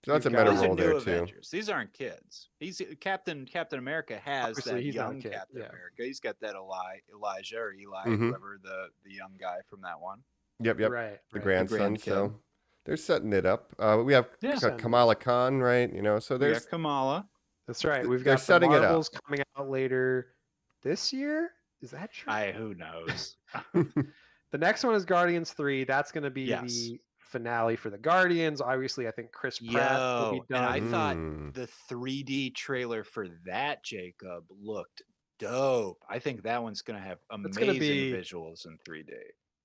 So that's a You've got- meta These are role new there, too. Avengers. These aren't kids. He's Captain America has Obviously, that he's not a young kid, Captain yeah. America. He's got that Elijah or Eli, Mhm. whoever the young guy from that one. Yep. Right. The right. grandson. grandkid. So they're setting it up. We have Yeah. Kamala Khan, right? So We there's got Kamala. That's right. We've they're got the setting it up. Marvels coming out later this year. Is that true? Who knows? The next one is Guardians 3. That's going to be Yes. the finale for the Guardians. Obviously, I think Chris Pratt will be Yo, done. and I thought Mm. the 3D trailer for that, Jacob, looked dope. I think that one's gonna have It's gonna amazing be- visuals in 3D.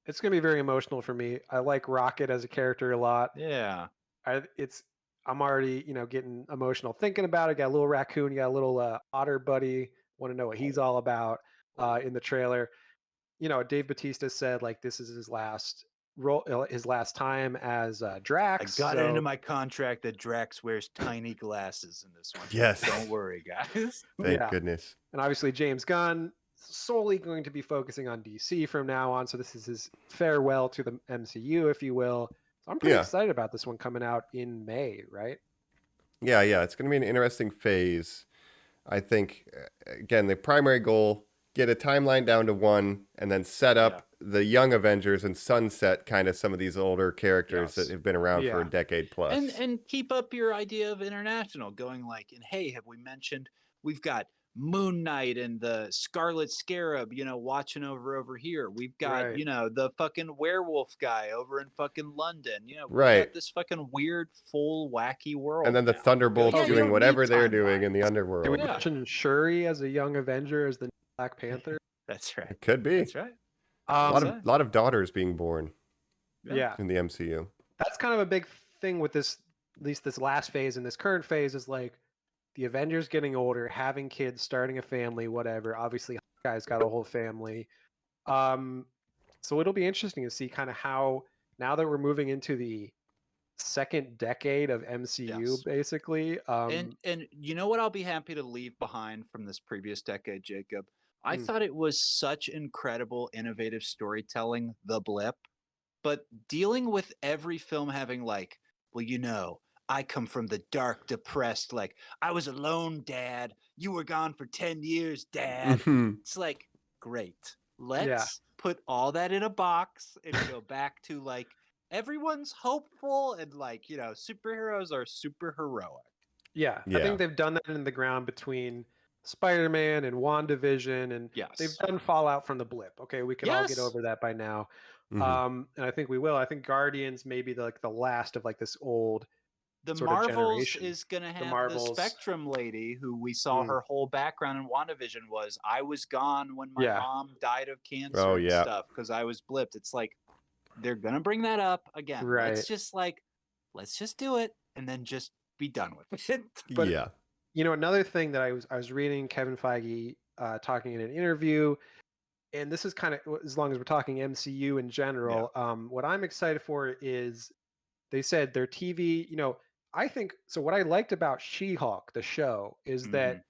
It's going to be very emotional for me. I like Rocket as a character a lot. Yeah. I'm already getting emotional thinking about it. Got a little raccoon, got a little otter buddy. Want to know what he's all about in the trailer. Dave Bautista said like this is his last role, his last time as Drax. I got it so- into my contract that Drax wears tiny glasses in this one. Yes. Don't worry, guys. Thank Yeah. goodness. And obviously James Gunn solely going to be focusing on DC from now on. So this is his farewell to the MCU, if you will. So I'm pretty Yeah. excited about this one coming out in May, right? Yeah. It's going to be an interesting phase. I think, again, the primary goal, get a timeline down to 1 and then set up the Young Avengers and sunset kind of some of these older characters Yes. that have been around for a Yeah. decade plus. And keep up your idea of international, going like, and hey, have we mentioned we've got Moon Knight and the Scarlet Scarab, watching over here. We've got, Right. The fucking werewolf guy over in fucking London. We've Right. got this fucking weird, full, wacky world. And then the now. Thunderbolts Yeah, we doing don't whatever need they're doing in the timelines. underworld. Do we Yeah. mention Shuri as a young Avenger as the new Black Panther? That's right. It could be. That's right. A Um, lot of daughters being born yeah. in the MCU. That's kind of a big thing with this, at least this last phase and this current phase is like the Avengers getting older, having kids, starting a family, whatever. Obviously, Hawkeye's got a whole family. So it'll be interesting to see kind of how, now that we're moving into the second decade of MCU, Yes. basically. And you know what I'll be happy to leave behind from this previous decade, Jacob? I Mm. thought it was such incredible, innovative storytelling, The Blip, but dealing with every film having like, well, I come from the dark, depressed, like, I was alone, Dad. You were gone for 10 years, Dad. Mhm. It's like, great. Let's put all that in a box and go back to like, everyone's hopeful and like, superheroes are super heroic. Yeah, I Yeah. think they've done that in the ground between Spider-Man and WandaVision, and Yes. they've done Fallout from the Blip. Okay, we can all get Yes. over that by now. Mhm. And I think we will. I think Guardians may be the last of like this old. The sort of Marvels generation. is going to have the Marvels. Spectrum lady who we saw Mm. her whole background in WandaVision was I was gone when my Yeah. mom died of cancer Oh, and yeah. stuff because I was blipped. It's like they're going to bring that up again. Right. Let's just do it and then just be done with it. But- Yeah. Another thing that I was reading Kevin Feige talking in an interview, and this is kind of as long as we're talking MCU in general. What I'm excited for is they said their TV, I think so. What I liked about She-Hulk, the show, is that Mhm.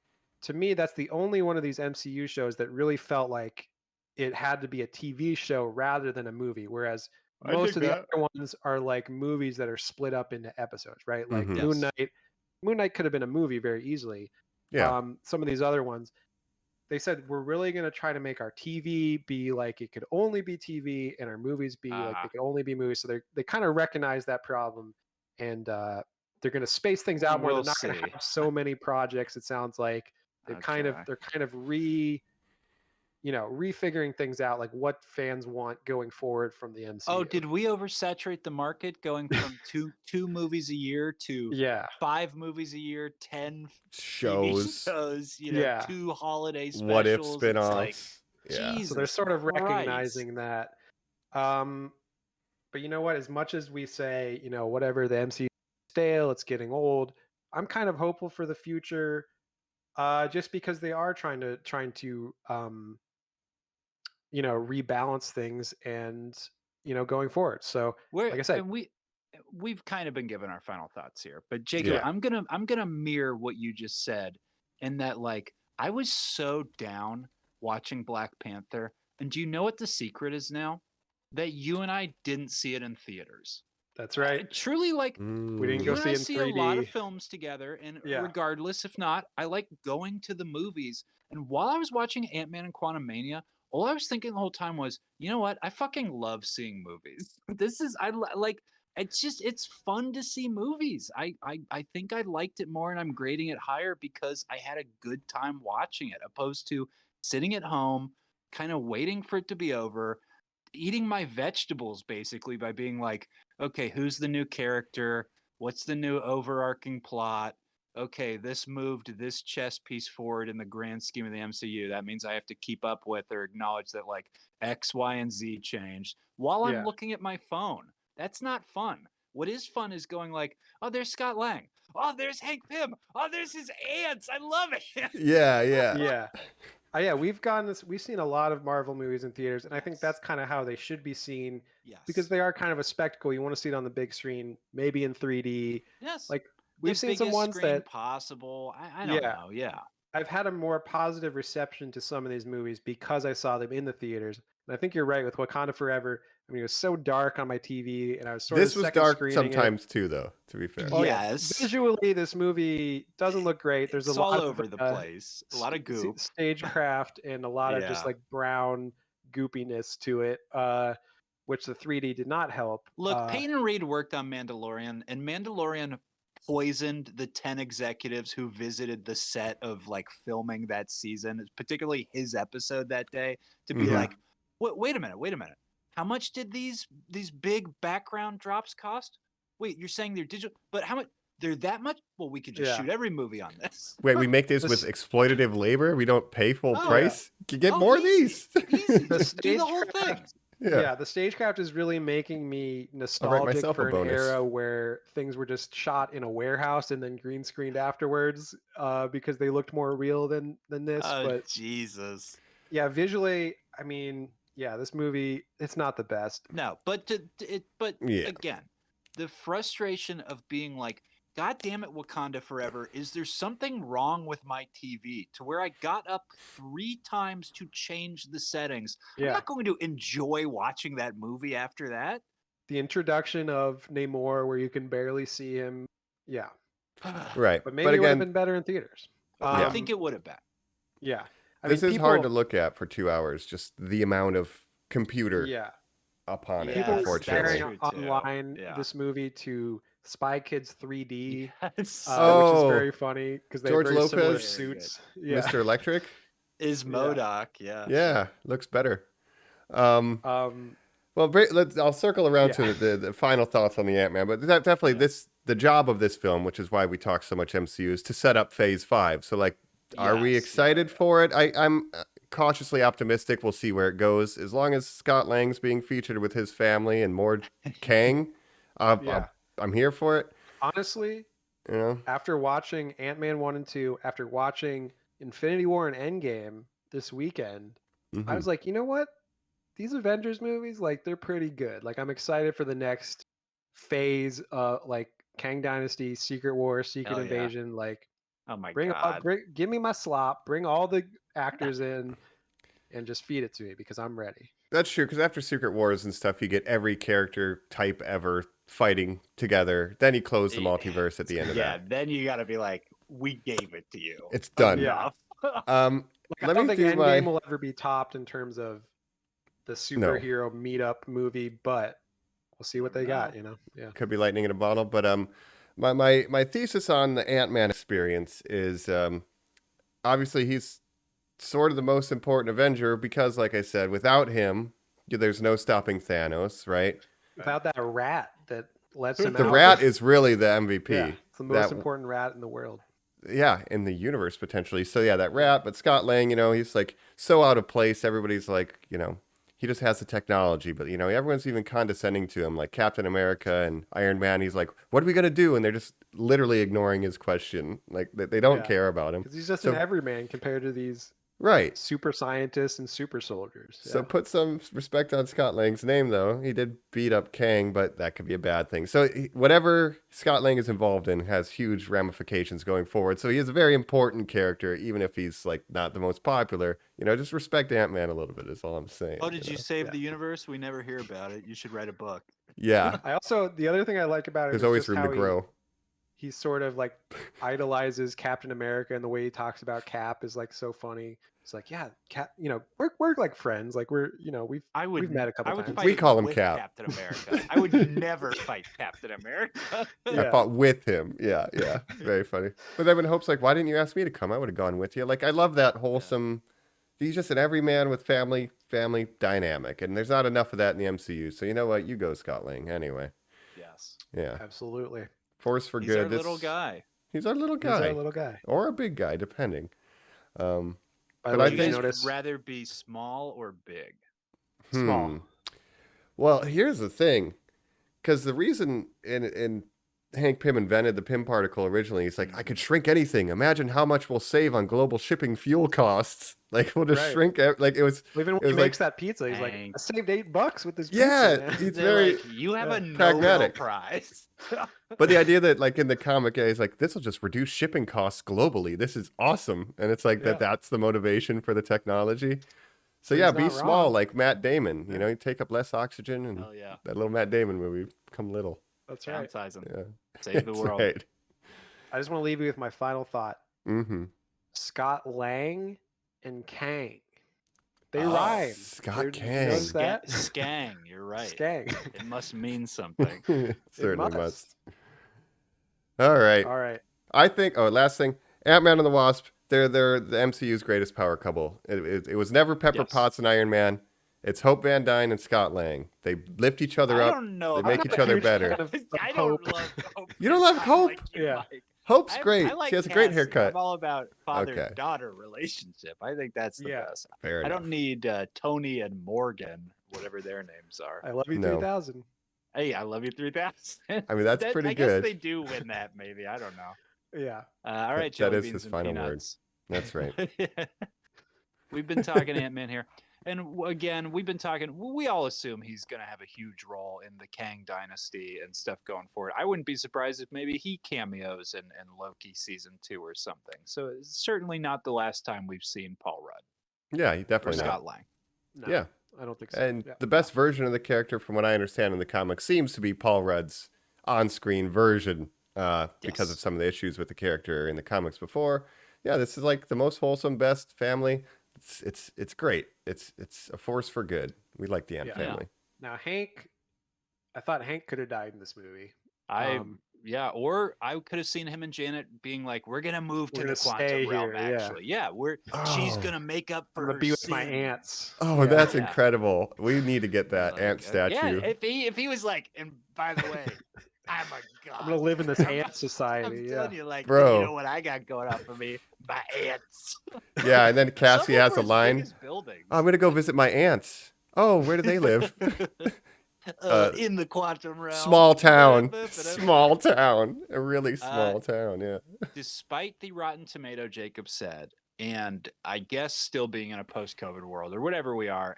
to me, that's the only one of these MCU shows that really felt like it had to be a TV show rather than a movie. Whereas I most dig of the that. other ones are like movies that are split up into episodes, right? Like Mhm. Moon Yes. Knight. Moon Knight could have been a movie very easily. Yeah. Some of these other ones, they said we're really going to try to make our TV be like it could only be TV, and our movies be like they could only be movies. So they kind of recognize that problem, and they're going to space things out more. They're We'll not going to see. have so many projects. It sounds like Okay. they're kind of refiguring things out, like what fans want going forward from the MCU. Oh, did we oversaturate the market going from two movies a year to Yeah, 5 movies a year, 10 TV Shows. shows, Yeah. 2 holiday specials? What if It's like, spin-offs? Yeah. Jesus so they're sort of Christ. recognizing that. But you know what? As much as we say, whatever, the MCU is stale, it's getting old. I'm kind of hopeful for the future, just because they are trying to rebalance things and going forward. So, We're like I said, and we've kind of been given our final thoughts here, but Jacob, Yeah. I'm gonna mirror what you just said, in that like I was so down watching Black Panther, and do you know what the secret is now? That you and I didn't see it in theaters. that's right. Truly, like We didn't you go and see I it in see a lot of 3D. films together, and Yeah. regardless, if not, I like going to the movies. And while I was watching Antman and Quantumania, all I was thinking the whole time was, you know what? I fucking love seeing movies. This is like it's fun to see movies. I think I liked it more, and I'm grading it higher because I had a good time watching it, opposed to sitting at home, kind of waiting for it to be over, eating my vegetables basically by being like, okay, who's the new character? What's the new overarching plot? Okay, this moved this chess piece forward in the grand scheme of the MCU. That means I have to keep up with or acknowledge that like X, Y, and Z changed while I'm Yeah. looking at my phone. That's not fun. What is fun is going like, oh, there's Scott Lang. Oh, there's Hank Pym. Oh, there's his ants. I love it. Yeah, yeah. Yeah. Yeah, we've seen a lot of Marvel movies in theaters, and I think that's kind of how they should be seen, Yes. because they are kind of a spectacle. You want to see it on the big screen, maybe in 3D. Yes. Like The we've seen some biggest ones screen that possible. I don't Yeah. know. Yeah. I've had a more positive reception to some of these movies because I saw them in the theaters. And I think you're right with Wakanda Forever. I mean, it was so dark on my TV, and I was sort This of was second dark screening it. sometimes too, though, to be fair. Oh yeah, Yes. visually this movie doesn't look great. There's It's a lot all over of the place. A lot of goop. stagecraft and a lot of just Yeah. like brown goopiness to it, which the 3D did not help. Look, Peyton Reed worked on Mandalorian, and Mandalorian poisoned the 10 executives who visited the set of like filming that season, particularly his episode that day, to be Mhm. like, wait a minute. How much did these big background drops cost? Wait, you're saying they're digital, but how much? They're that much? Well, we could just Yeah. shoot every movie on this. Wait, we make this This- with exploitative labor? We don't pay full Oh, price? You get Oh, more of easy, these. Easy. The Just do the whole thing. stagecraft, Yeah. yeah, the stagecraft is really making me I'll write nostalgic myself a for an bonus. era where things were just shot in a warehouse and then green screened afterwards, because they looked more real than this. But Jesus. yeah, visually, I mean, yeah, this movie, it's not the best. No, but Yeah. again, the frustration of being like, God damn it, Wakanda Forever, is there something wrong with my TV to where I got up 3 times to change the settings? I'm Yeah, not going to enjoy watching that movie after that. the introduction of Namor, where you can barely see him. Yeah, Right. but maybe it would have again, been better in theaters. I think it would have been. Yeah, I this mean, is hard to look at for 2 hours, just the amount of computer Yeah, upon it, Yes, people were unfortunately. comparing That's true, too. online Yeah. this movie to Spy Kids 3D, Yes. which is Oh, very funny because they have George very similar Lopez? suits. Yeah. Mr. Electric? Is MODOK, yeah. Yeah, looks better. Well, I'll circle around to the final thoughts on the Ant-Man, but definitely the job of this film, which is why we talk so much MCU, is to set up Phase 5. So, like, are we Yes, excited for it? I'm cautiously optimistic. We'll see where it goes. As long as Scott Lang's being featured with his family and more Kang, Yeah. I'm here for it. Honestly, You know, after watching Ant-Man 1 and 2, after watching Infinity War and Endgame this weekend, I Mhm. was like, you know what? These Avengers movies, like, they're pretty good. Like, I'm excited for the next phase, like Kang Dynasty, Secret War, Secret Hell yeah. Invasion. Like, Oh my bring god. give me my slop. Bring all the actors in, and just feed it to me because I'm ready. That's true, because after Secret Wars and stuff, you get every character type ever fighting together. Then you close the multiverse at the end of Yeah, that. then you got to be like, we gave it to you. It's done. Yeah. Um, Like, I don't think Endgame will ever be topped in terms of the superhero meetup movie, but we'll see what they got. You know, yeah. Could be lightning in a bottle, but my thesis on the Ant-Man experience is obviously he's sort of the most important Avenger because, like I said, without him, there's no stopping Thanos, right? Without that rat that lets him The out. rat is really the MVP. Yeah, it's the most important rat in the world. Yeah, in the universe potentially. So yeah, that rat, but Scott Lang, he's like so out of place. Everybody's like, he just has the technology, but everyone's even condescending to him, like Captain America and Iron Man. He's like, "What are we gonna do?" And they're just literally ignoring his question. Like they don't care about him because he's just an everyman compared to these super scientists and super soldiers. So put some respect on Scott Lang's name, though. He did beat up Kang, but that could be a bad thing. So whatever Scott Lang is involved in has huge ramifications going forward. So he is a very important character, even if he's like not the most popular. Just respect Ant-Man a little bit is all I'm saying. Oh, did you save the universe? We never hear about it. You should write a book. Yeah. The other thing I like about it there's is always just room how to grow. He sort of like idolizes Captain America, and the way he talks about Cap is like so funny. It's like, yeah, Cap, we're like friends. Like we've met a couple times. We call him Cap. Captain America. I would never fight Captain America. I fought with him. Yeah. Very funny. But then when Hope's like, why didn't you ask me to come? I would have gone with you. Like, I love that wholesome, he's just an everyman with family dynamic. And there's not enough of that in the MCU. So you know what? You go, Scott Lang. Anyway. Yes. Yeah. Absolutely. Force for He's good. Our little guy. He's our little guy. He's our little guy. Or a big guy, depending. But I think rather be small or big. Small. Well, here's the thing, because the reason in Hank Pym invented the Pym particle originally, he's like, I could shrink anything. Imagine how much we'll save on global shipping fuel costs. Like we'll just shrink. Like it was. Even when he makes that pizza, he's like, I saved $8 with this pizza. Yeah, he's very like, you have a pragmatic Nobel Prize. But the idea that like in the comic, he's like, this will just reduce shipping costs globally. This is awesome, and it's like that's the motivation for the technology. So yeah, be small wrong. like Matt Damon. You take up less oxygen, and that little Matt Damon movie become little. That's right. Downsizing. Yeah. Save the world. Right. I just want to leave you with my final thought. Mm-hmm. Scott Lang and Kang. They rhyme. Scott Kang. Skang, you're right. Skang. It must mean something. Certainly must. All right. All right. I think. Oh, last thing. Ant-Man and the Wasp. They're the MCU's greatest power couple. It was never Pepper Potts and Iron Man. It's Hope Van Dyne and Scott Lang. They lift each other up. I don't know. They make each other better. I don't love Hope. You don't love Hope? Like you, Mike. Hope's great. I like she has a great Cassie. haircut. I'm all about father-daughter relationship. I think that's the best. Fair I enough. don't need Tony and Morgan, whatever their names are. I love you 3000. Hey, I love you 3000. I mean, that's pretty good. I guess they do win that, maybe. I don't know. Yeah. All right, that Jelly is Beans his and final Peanuts. word. That's right. We've been talking Ant-Man here. And again, we've been talking, we all assume he's going to have a huge role in the Kang dynasty and stuff going forward. I wouldn't be surprised if maybe he cameos in Loki season 2 or something. So it's certainly not the last time we've seen Paul Rudd. Yeah, he Or definitely Scott Lang. No, yeah. I don't think so. And the best version of the character, from what I understand in the comics, seems to be Paul Rudd's on-screen version because of some of the issues with the character in the comics before. Yeah, this is like the most wholesome, best family. It's great. It's a force for good. We like the Ant family. Now Hank, I thought Hank could have died in this movie. Or I could have seen him and Janet being like, "We're gonna move to the quantum realm." Actually, she's gonna make up for her be with sin. my aunts. Oh, that's incredible. We need to get that ant statue. Yeah, if he was like, and by the way, I'm a god. I'm gonna live in this ant society. I'm telling you, like, Bro. you know what I got going on for me? My ants. Yeah, and then Cassie has a Some of line. I'm gonna go visit my aunts. Oh, where do they live? In the quantum realm. Small town. Small town. A really small town, yeah. Despite the Rotten Tomato Jacob said, and I guess still being in a post-COVID world or whatever we are,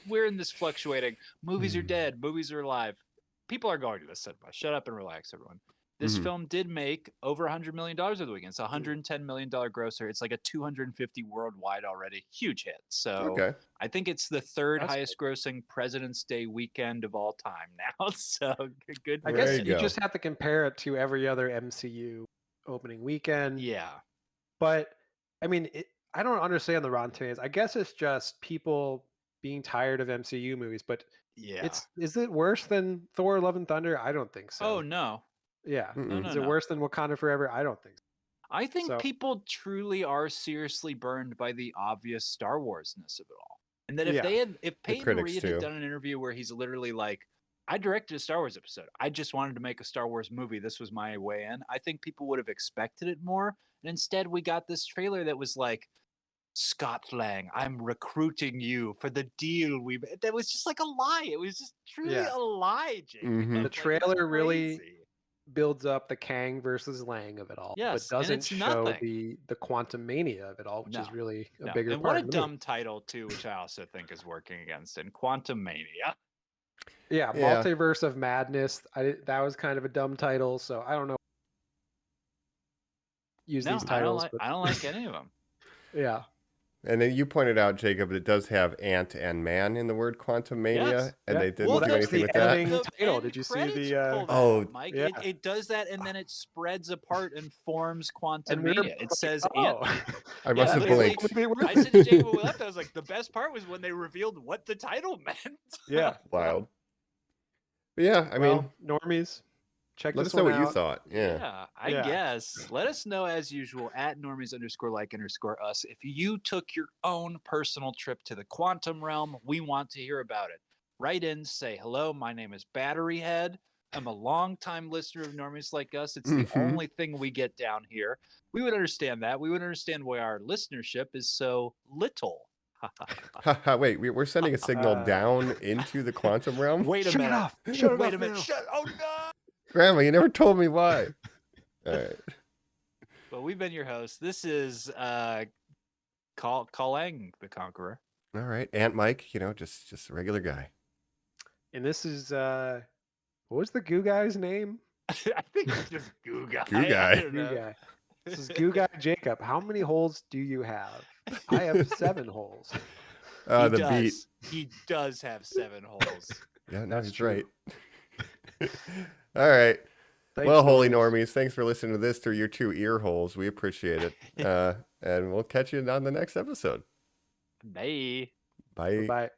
we're in this fluctuating. Movies are dead. Movies are alive. people are going to this cinema. Shut up and relax, everyone. This film did make over $100 million over the weekend. It's a $110 million grosser. It's like a 250 worldwide already. Huge hit. So Okay. I think it's the third That's highest grossing President's Day weekend of all time now. So good. I for guess There him. you you go. just have to compare it to every other MCU opening weekend. Yeah. But I mean, I don't understand the Rotten Tomatoes. I guess it's just people being tired of MCU movies. But Yeah. is it worse than Thor: Love and Thunder? I don't think so. Oh no. Yeah. Mm-mm. No, Is it no. worse than Wakanda Forever? I don't think so. I think So- people truly are seriously burned by the obvious Star Warsness of it all. And that if Yeah. if Peyton critics Reed too. had done an interview where he's literally like, I directed a Star Wars episode. I just wanted to make a Star Wars movie. This was my way in. I think people would have expected it more. And instead we got this trailer that was like, Scott Lang, I'm recruiting you for the deal we made. That was just like a lie. It was just truly Yeah. a lie, Jacob. Mhm. The Like, it's trailer really crazy. builds up the Kang versus Lang of it all, Yes, but and doesn't it's show nothing. the Quantumania of it all, which is No, really a No. bigger and part. what a of the movie. dumb title too, which I also think is working against in Quantumania. Yeah, Yeah. Multiverse of Madness. That was kind of a dumb title, so I don't know. Use No, these titles, I but don't like any of them. yeah, And then you pointed out, Jacob, it does have Ant and Man in the word Quantumania, Yes. and Yeah. they didn't Well, do that was anything the with that. editing title. end Did you see credits the, pull that Oh, out, Mike? yeah. It does that, and then it spreads apart and forms and we were Quantumania. It like, says oh. I must have literally, blinked. I said to Jacob when we left, I was like, the best part was when they revealed what the title meant. Yeah, Wild. But yeah, I mean, well, normies, check let this us know one what you out. thought. Yeah. I Yeah. guess. Let us know as usual at normies_like_us. If you took your own personal trip to the quantum realm, we want to hear about it. Write in, say hello. My name is Battery Head. I'm a longtime listener of Normies Like Us. It's the only thing we get down here. We would understand that. We would understand why our listenership is so little. Wait, we're sending a signal down into the quantum realm? Wait a Shut it minute. off. Shut it Wait off a minute. now. Shut. Oh no. Grandma, you never told me why. All right. Well, we've been your hosts. This is Colin the Conqueror. All right. Aunt Mike, just a regular guy. And this is what was the goo guy's name? I think it's just Goo Guy. Goo I Guy. don't Goo know. guy. This is goo guy Jacob. How many holes do you have? I have 7 holes. He The does. beat. He does have 7 holes. Yeah, no, That's he's true. right. All right. Thanks, Well, holy normies. normies, thanks for listening to this through your 2 ear holes. We appreciate it. And we'll catch you on the next episode. Bye. Bye. Bye.